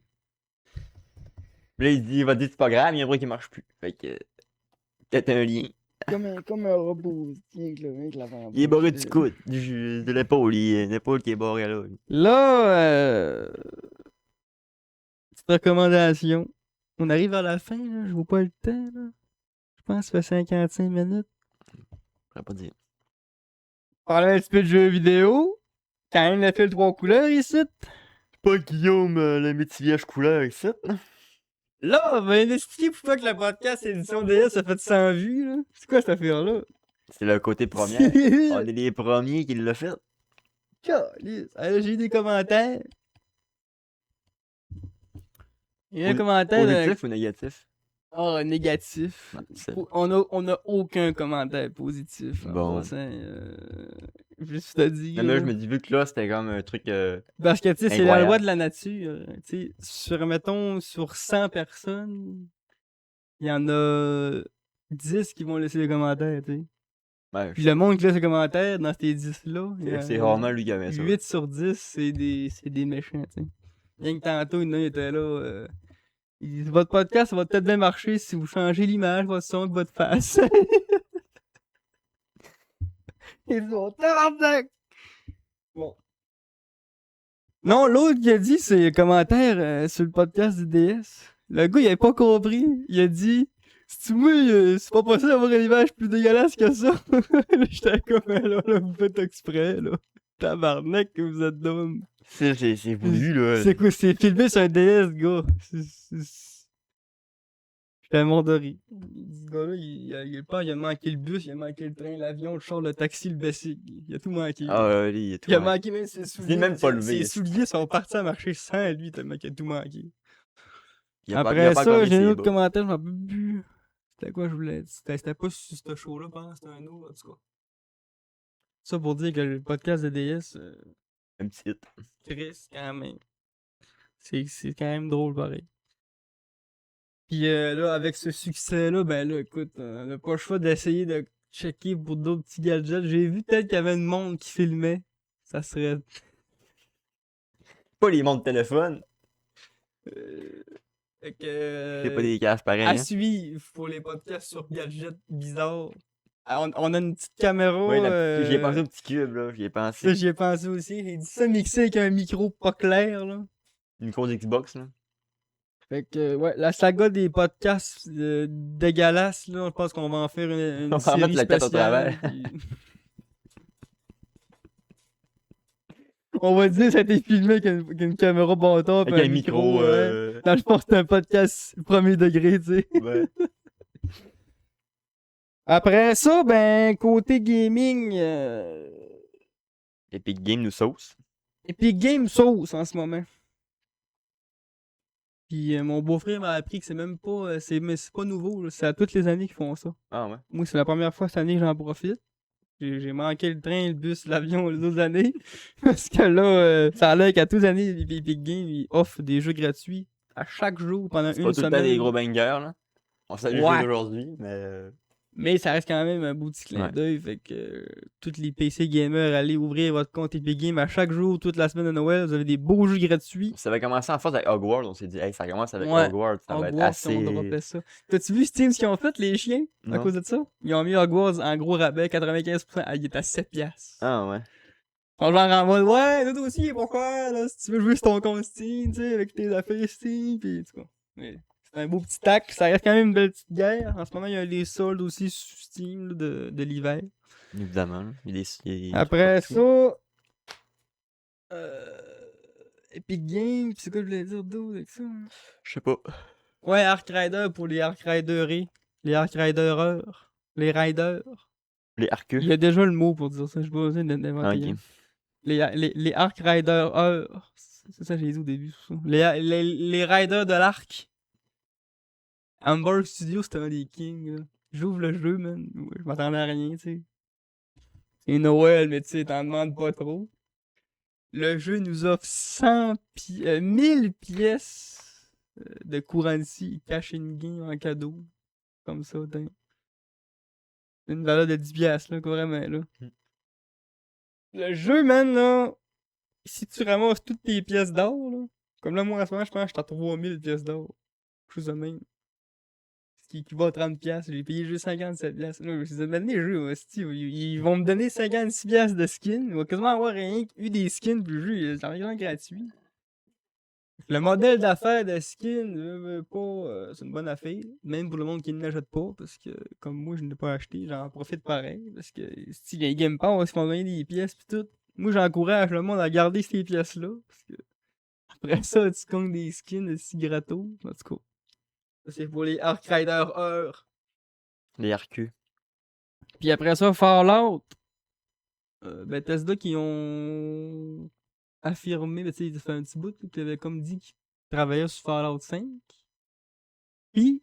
Puis là, il va dire c'est pas grave, il y a un bruit qui marche plus. Fait que. Peut-être un lien. Comme un robot, tiens, avec le mec l'avant. Il est barré du coude, de l'épaule. L'épaule qui est barrée là. Là, petite recommandation. On arrive à la fin, là. Je vois pas le temps, là. Je pense que ça fait 55 minutes. Je pourrais pas dire. Parler un petit peu de jeux vidéo. Quand même, la file 3 couleurs ici. Pas Guillaume, le métillage couleur ici. Là, ben, expliquer pourquoi que la podcast édition DS a fait 100 vues, là. C'est quoi cette affaire-là? C'est le côté premier. On est les premiers qui l'ont fait. Calisse. Ah, là, j'ai eu des commentaires. Il y a un commentaire. Positif ou négatif? Négatif. C'est- On a aucun commentaire positif. Bon. Juste te dire. Non, mais là, je me dis, vu que là, c'était comme un truc. Parce que, tu sais, c'est la Incroyable. loi de la nature. Tu sais, mettons, sur 100 personnes, il y en a 10 qui vont laisser des commentaires, tu sais. Ouais, Puis le monde qui laisse des commentaires dans ces 10-là, c'est rarement lui qui avait ça. 8 sur 10, c'est des méchants, tu sais. Rien que tantôt, il était là. Il dit, votre podcast, ça va peut-être bien marcher si vous changez l'image, votre son, de votre face. Ils ont tabarnak! Bon. Non, l'autre qui a dit ses commentaires sur le podcast du DS. Le gars, il avait pas compris. Il a dit, c'est moi, c'est pas possible d'avoir une image plus dégueulasse que ça. Là, j'étais comme, là, vous faites exprès, là. Tabarnak que vous êtes dumb. C'est voulu, là. C'est quoi, c'est filmé sur un DS, gars. J'étais mort de rire. Ce gars-là, il a manqué le bus, il a manqué le train, l'avion, le char, le taxi, le bicycle. Il a tout manqué. Ah, lui, il est tout. Il a manqué même ses souliers. même pas levé, Ses il- souliers sont partis à marcher sans lui, tellement qu'il a tout manqué. Il a pas- il Après a pas encore ça, mis j'ai un ses autre bas. commentaire, je m'en rappelle plus. C'était quoi, je voulais dire? C'était pas sur ce show-là, pendant c'était un autre, en tout cas. Ça pour dire que le podcast de DS, Un petit hit. Chris, quand même. C'est quand même drôle, pareil. Puis là, avec ce succès-là, ben là, écoute, on n'a pas le choix d'essayer de checker pour d'autres petits gadgets. J'ai vu peut-être qu'il y avait une monde qui filmait. Ça serait. Pas les montres de téléphone. Fait que, C'est pas des casques pareils. à Hein. suivre pour les podcasts sur gadgets bizarres. Ah, on a une petite caméra. Oui, j'y ai pensé au petit cube, là. J'y ai Ça, pensé. j'y ai pensé aussi. J'ai dit ça mixé avec un micro pas clair, là. Une micro d'Xbox, là. Fait que, ouais, la saga des podcasts dégueulasses, là, je pense qu'on va en faire une On va en série mettre la tête au spéciale. travers. puis- On va dire que ça a été filmé avec une caméra bâtard Avec puis un micro. ouais. Non, je pense que c'est un podcast premier degré, tu sais. Ouais. Après ça, ben, côté gaming, Epic Game nous sauce. Epic Game sauce en ce moment. Puis mon beau-frère m'a appris que c'est même pas, mais c'est pas nouveau, là. C'est à toutes les années qu'ils font ça. Ah ouais. Moi, c'est la première fois cette année que j'en profite. J'ai manqué le train, le bus, l'avion les autres années. Parce que là, ça a l'air qu'à toutes les années, Epic Games, ils offrent des jeux gratuits à chaque jour pendant C'est une pas tout le semaine. temps des gros bangers, là. On salue le Ouais. jeu d'aujourd'hui, mais. Mais ça reste quand même un beau petit clin Ouais. d'œil. Fait que tous les PC gamers, allez ouvrir votre compte Epic Games à chaque jour, toute la semaine de Noël. Vous avez des beaux jeux gratuits. Ça va commencer en force avec Hogwarts. On s'est dit, hey, ça commence avec Ouais. Hogwarts. Ça va être Hogwarts, assez. on droppait ça. T'as-tu vu Steam ce qu'ils ont fait, les chiens, à Non. cause de ça? Ils ont mis Hogwarts en gros rabais, 95%. Ah, il est à 7$. Ah ouais. On genre en mode, ouais, toi aussi, pourquoi, là, si tu veux jouer sur ton compte Steam, tu sais, avec tes affaires Steam, pis, en tout cas. Mais C'est un beau petit tac. Ça reste quand même une belle petite guerre. En ce moment, il y a les soldes aussi sur Steam là, de l'hiver. Évidemment. Là. Il y a Après partout. ça, Epic Games, c'est quoi que je voulais dire d'autre avec ça? Je sais pas. Ouais, Arc Rider pour les Arc Riderés. Les Arc Ridereurs. Les Riders. Les arqueux. Il y a déjà le mot pour dire ça, je n'ai pas besoin d'inventer Ah, un. ok. Les Arc Riders. C'est ça que j'ai dit au début. Ça. Les Riders de l'Arc. Hamburg Studio, c'était un des kings. Là. J'ouvre le jeu, man. Ouais, je m'attendais à rien, tu sais. C'est Noël, mais tu sais, t'en demandes pas trop. Le jeu nous offre 1000 pièces de currency cash in game en cadeau. Comme ça, dingue. C'est une valeur de 10 pièces là, vraiment, là. Le jeu, man, là, si tu ramasses toutes tes pièces d'or, là, comme là, moi, en ce moment, je pense que je suis à 3000 pièces d'or. Quelque chose de même. Ce qui équivaut à 30 pièces. J'ai payé juste 57 pièces. Là, je me suis dit, maintenant, les jeux, hostie, ils vont me donner 56 pièces de skins. Il va quasiment avoir rien eu des skins, puis le jeu, il est rien gratuit. Le modèle d'affaires de skin, c'est une bonne affaire. Même pour le monde qui ne l'achète pas, parce que comme moi je ne l'ai pas acheté, j'en profite pareil. Parce que si les Game Pass, ils font gagner des pièces pis tout. Moi j'encourage le monde à garder ces pièces-là. Parce que après ça, tu comptes des skins aussi gratos. En tout cas. Ça, c'est pour les Arc Rider Heure. Les arqueux. Puis après ça, Fallout. Bethesda qui ont affirmé, tu sais, ça fait un petit bout, qui avait comme dit qu'ils travaillaient sur Fallout 5. Puis,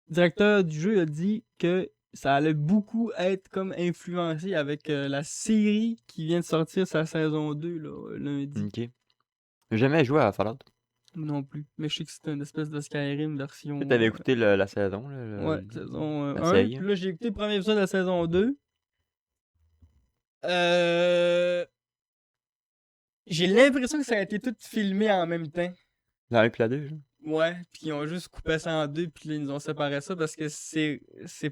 le directeur du jeu a dit que ça allait beaucoup être comme influencé avec la série qui vient de sortir sa saison 2 là, lundi. Ok. J'ai jamais joué à Fallout. Non plus. Mais je sais que c'est une espèce de Skyrim version. Tu t'avais écouté la saison, là, Ouais, saison la 1. série. Puis là, j'ai écouté le premier épisode de la saison 2. J'ai l'impression que ça a été tout filmé en même temps. La 1 puis la 2, genre. Ouais, puis ils ont juste coupé ça en deux, puis là, ils nous ont séparé ça parce que c'est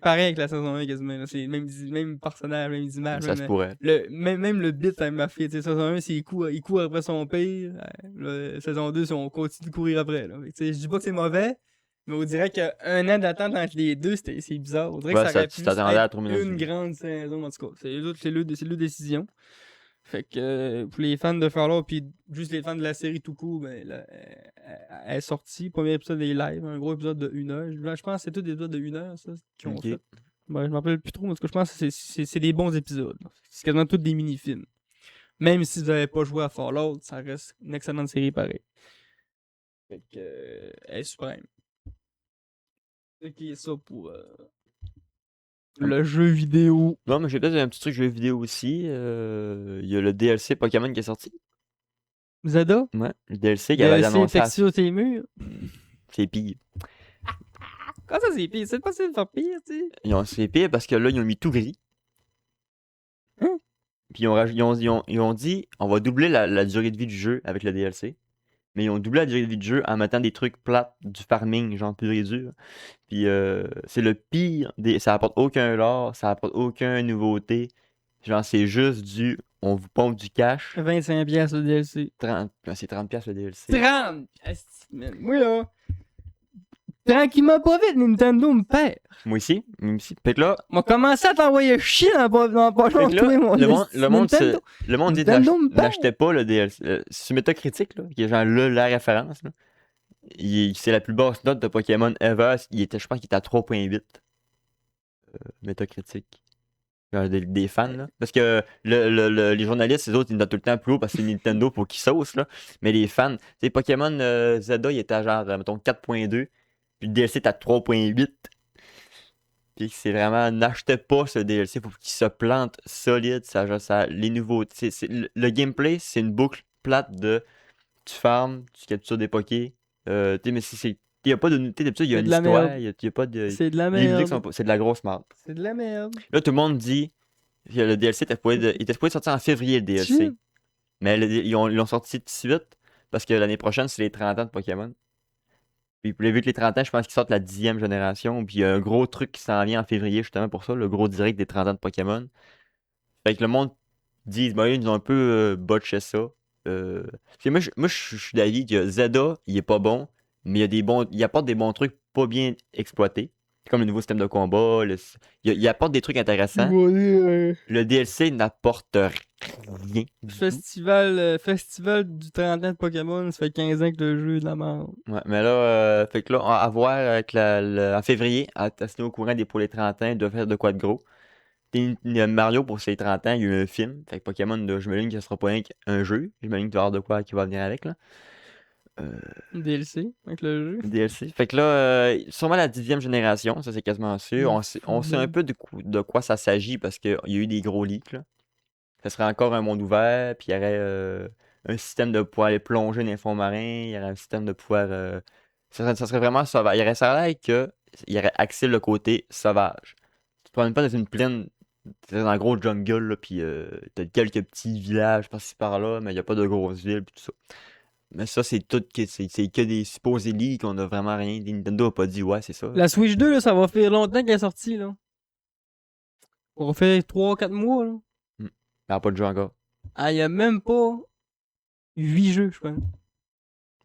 pareil avec la saison 1 quasiment. Là. C'est même personnage, même images. Ça se pourrait. Même le beat, ça m'a fait. Saison 1, c'est il court après son père. Saison 2, c'est on continue de courir après. Là. Je dis pas que c'est mauvais, mais on dirait qu'un an d'attente entre les deux, c'est bizarre. On dirait Ouais, que ça aurait tu pu t'attendais à être 3 minutes. une grande saison, en tout cas. C'est le décision. Fait que pour les fans de Fallout puis juste les fans de la série tout court, ben là, elle est sortie. Premier épisode est live, un gros épisode de 1 heure. Je pense que c'est tout des épisodes de 1 heure, ça, qu'ils ont Ok. fait. Ben, je m'en rappelle plus trop, mais ce que je pense que c'est des bons épisodes. Là. C'est quasiment tous des mini-films. Même si vous n'avez pas joué à Fallout, ça reste une excellente série pareil. Fait que elle est suprême. C'est qui est ça pour le jeu vidéo. Bon, mais j'ai peut-être un petit truc jeu vidéo aussi. Il y a le DLC Pokémon qui est sorti. Zelda? Ouais, le DLC qui avait DLC annoncé. texture tes murs? C'est pire. Comment ça c'est pire? C'est pas possible de faire pire, tu sais. C'est pire parce que là, ils ont mis tout gris. Hein? Puis ils ont dit, on va doubler la durée de vie du jeu avec le DLC. Mais ils ont doublé la durée de vie du jeu en mettant des trucs plates, du farming, genre pur et dur. Puis c'est le pire. Ça apporte aucun lore, ça apporte aucune nouveauté. Genre, c'est juste on vous pompe du cash. 25$ le DLC. 30, c'est 30$ le DLC. 30! Asti, man. Moi là. Tranquillement pas vite, Nintendo me perd. Moi aussi. Fait que là, M'a commencé à t'envoyer chier dans le poche fait que là, mon le monde dit Nintendo me perd. n'achetez pas le DLC. C'est Metacritic, là, qui est genre la référence. Là. C'est la plus basse note de Pokémon ever. Je pense qu'il était à 3.8. Metacritic. Genre des fans, là. Parce que les journalistes, les autres, ils notent tout le temps plus haut parce que c'est Nintendo pour qu'ils saucent, là. Mais les fans, tu sais, Pokémon Zelda, il était à genre, mettons, 4.2. Puis le DLC est à 3.8. Puis c'est vraiment, n'achetez pas ce DLC, faut qu'il se plante solide. Les nouveautés. Le gameplay, c'est une boucle plate de tu farmes, tu captures des Pokés. Mais il n'y a pas de unité d'habitude, il y a C'est une de la histoire, merde. il y a pas de. C'est de la Les musiques merde. c'est de la grosse merde. C'est de la merde. Là, tout le monde dit que le DLC il était supposé sortir en février, le DLC. Shit. Mais ils l'ont sorti tout de suite parce que l'année prochaine, c'est les 30 ans de Pokémon. Puis vu que les 30 ans, je pense qu'ils sortent la 10e génération. Puis il y a un gros truc qui s'en vient en février, justement pour ça, le gros direct des 30 ans de Pokémon. Fait que le monde dit, bah, ils ont un peu botché ça. Moi, je suis d'avis que Zelda, il est pas bon. mais il apporte des bons trucs pas bien exploités. Comme le nouveau système de combat, il apporte des trucs intéressants. Le DLC n'apporte rien. du tout. Festival du 30 ans de Pokémon, ça fait 15 ans que le jeu est de la merde. Ouais, mais là, fait que là, à voir avec en février, à se tenir au courant pour les 30 ans, il doit faire de quoi de gros. Mario, pour ses 30 ans, il y a eu un film. Fait que Pokémon, j'imagine que ce sera pas rien qu'un jeu. J'imagine qu'il va y avoir de quoi qui va venir avec, là. DLC avec le jeu. DLC. Fait que là, sûrement la 10e génération, ça c'est quasiment sûr. On sait un peu de quoi ça s'agit parce qu'il y a eu des gros leaks, là. Ça serait encore un monde ouvert, puis il y aurait un système de pouvoir aller plonger dans les fonds marins, il y aurait un système de pouvoir... ça serait vraiment sauvage. Ça aurait l'air qu'il y aurait axé le côté sauvage. Tu te promènes pas dans une plaine, t'es dans un gros jungle, là, puis t'as quelques petits villages par-ci par-là, mais il n'y a pas de grosses villes, puis tout ça. Mais ça, c'est tout, c'est que des supposés leaks, on a vraiment rien. Nintendo a pas dit, ouais, c'est ça. La Switch 2, là, ça va faire longtemps qu'elle est sortie, là. On va faire 3-4 mois, là. Il n'y a pas de jeu encore. Ah, il y a même pas 8 jeux, je pense.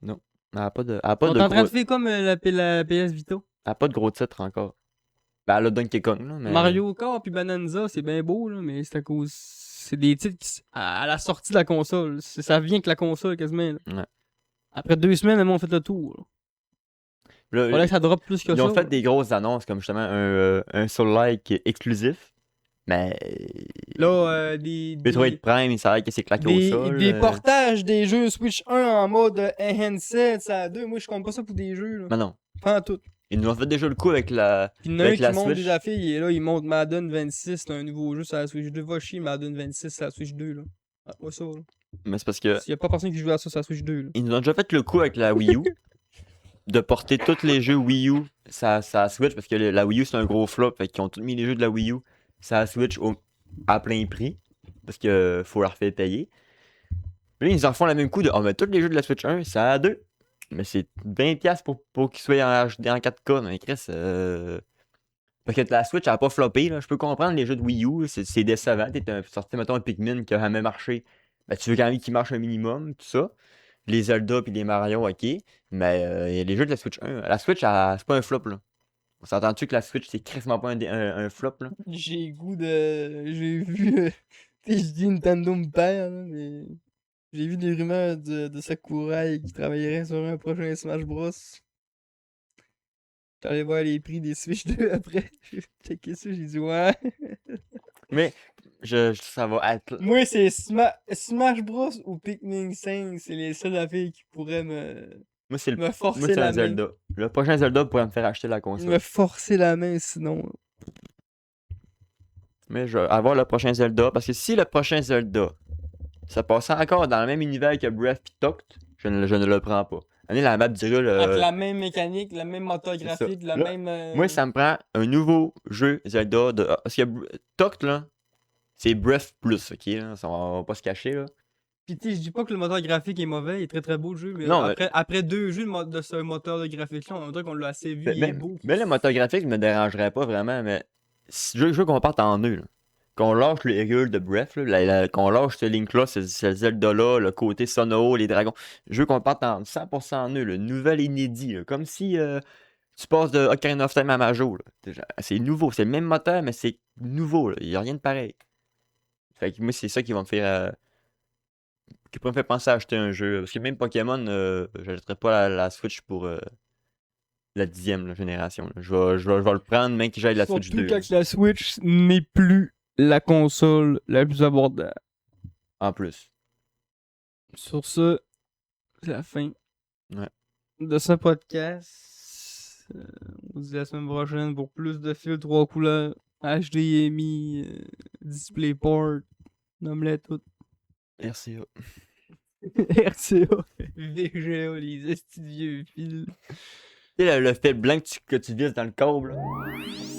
Non. Elle n'a pas de, On est en train de faire comme la PS Vita. elle a pas de gros titres encore. Ben, elle a Donkey Kong, là, mais... Mario Kart puis Bonanza, c'est bien beau, là, mais c'est à cause. C'est des titres à la sortie de la console. Ça vient que la console quasiment. Là. Ouais. Après 2 semaines, on fait le tour. Là, Fallait que ça drop plus que ils ça. ont fait des grosses annonces, comme justement un Soul-like exclusif. Mais... Là, Metroid Prime, ça a l'air que c'est claqué au sol. des portages des jeux Switch 1 en mode enhanced, ça 2. Moi, je compte pas ça pour des jeux. Là. Mais non. Pas en tout. Ils nous ont fait déjà le coup avec la Puis il y en a un avec qui la monte Switch. des affaires, il est là, il monte Madden 26, c'est un nouveau jeu sur la Switch 2. Va chier Madden 26 sur la Switch 2. Là. Ah, pas ça. Là. Mais c'est parce que... Il y a pas personne qui joue à ça sur la Switch 2. Là. Ils nous ont déjà fait le coup avec la Wii U. De porter tous les jeux Wii U ça Switch, parce que la Wii U c'est un gros flop, fait qu'ils ont tous mis les jeux de la Wii U ça Switch à plein prix, parce que faut leur faire payer. Puis là, ils en font le même coup de mais tous les jeux de la Switch 1, ça a 2. Mais c'est 20$ pour qu'ils soient en HD en 4K. Mais Chris, parce que la Switch elle a pas floppé, là. Je peux comprendre les jeux de Wii U, c'est décevant. T'es sorti, mettons, un Pikmin qui a jamais marché. Ben, tu veux quand même qu'il marche un minimum, tout ça. Les Zelda puis les Mario, ok. Mais les jeux de la Switch 1, la Switch, c'est pas un flop, là. On s'entend-tu que la Switch, c'est crissement pas un flop, là? J'ai goût de. J'ai vu. Je dis Nintendo me perd, là, mais. J'ai vu des rumeurs de Sakurai qui travaillerait sur un prochain Smash Bros. J'allais voir les prix des Switch 2 après. J'ai checké ça, j'ai dit ouais. Mais ça va être. Moi, c'est Smash Bros ou Pikmin 5, c'est les seules affaires qui pourraient Moi, c'est me forcer moi, c'est la un main. Zelda. Le prochain Zelda pourrait me faire acheter la console. Me forcer la main sinon. Mais je vais avoir le prochain Zelda. Parce que si le prochain Zelda ça passe encore dans le même univers que Breath pis Toct, je ne le prends pas. Année, la map dirait Avec la même mécanique, la même moteur c'est ça. graphique, la Là, même. moi, ça me prend un nouveau jeu Zelda. Parce que Toct, là, c'est Breath Plus, ok? Là, on va pas se cacher, là. Pis tu sais, je dis pas que le moteur graphique est mauvais, il est très très beau le jeu, mais Non, après 2 jeux de ce moteur de graphique-là, on dirait qu'on l'a assez vu, il est beau. Mais le moteur graphique me dérangerait pas vraiment, mais je veux qu'on parte en nœud, là. Qu'on lâche le Hyrule de Breath, là, qu'on lâche ce Link-là, ce Zelda-là, le côté Sono, les dragons. Je veux qu'on parte en 100% en nœud, le nouvel inédit, là. Comme si tu passes de Ocarina of Time à Majo. C'est nouveau, c'est le même moteur, mais c'est nouveau, il n'y a rien de pareil. Fait que moi, c'est ça qui va me faire... qui pourrait me faire penser à acheter un jeu. Parce que même Pokémon, j'achèterais pas la Switch pour la 10e génération. Là. Je vais le prendre, même que j'aille la Switch 2. Surtout quand la Switch n'est plus la console la plus abordable. En plus. Sur ce, c'est la fin Ouais. de ce podcast. On se dit la semaine prochaine pour plus de fils 3 couleurs, HDMI, DisplayPort, nomme-les toutes. RCA. RCA, VGA, les estis de vieux fils. Tu sais, le fil blanc que tu vises dans le câble, là.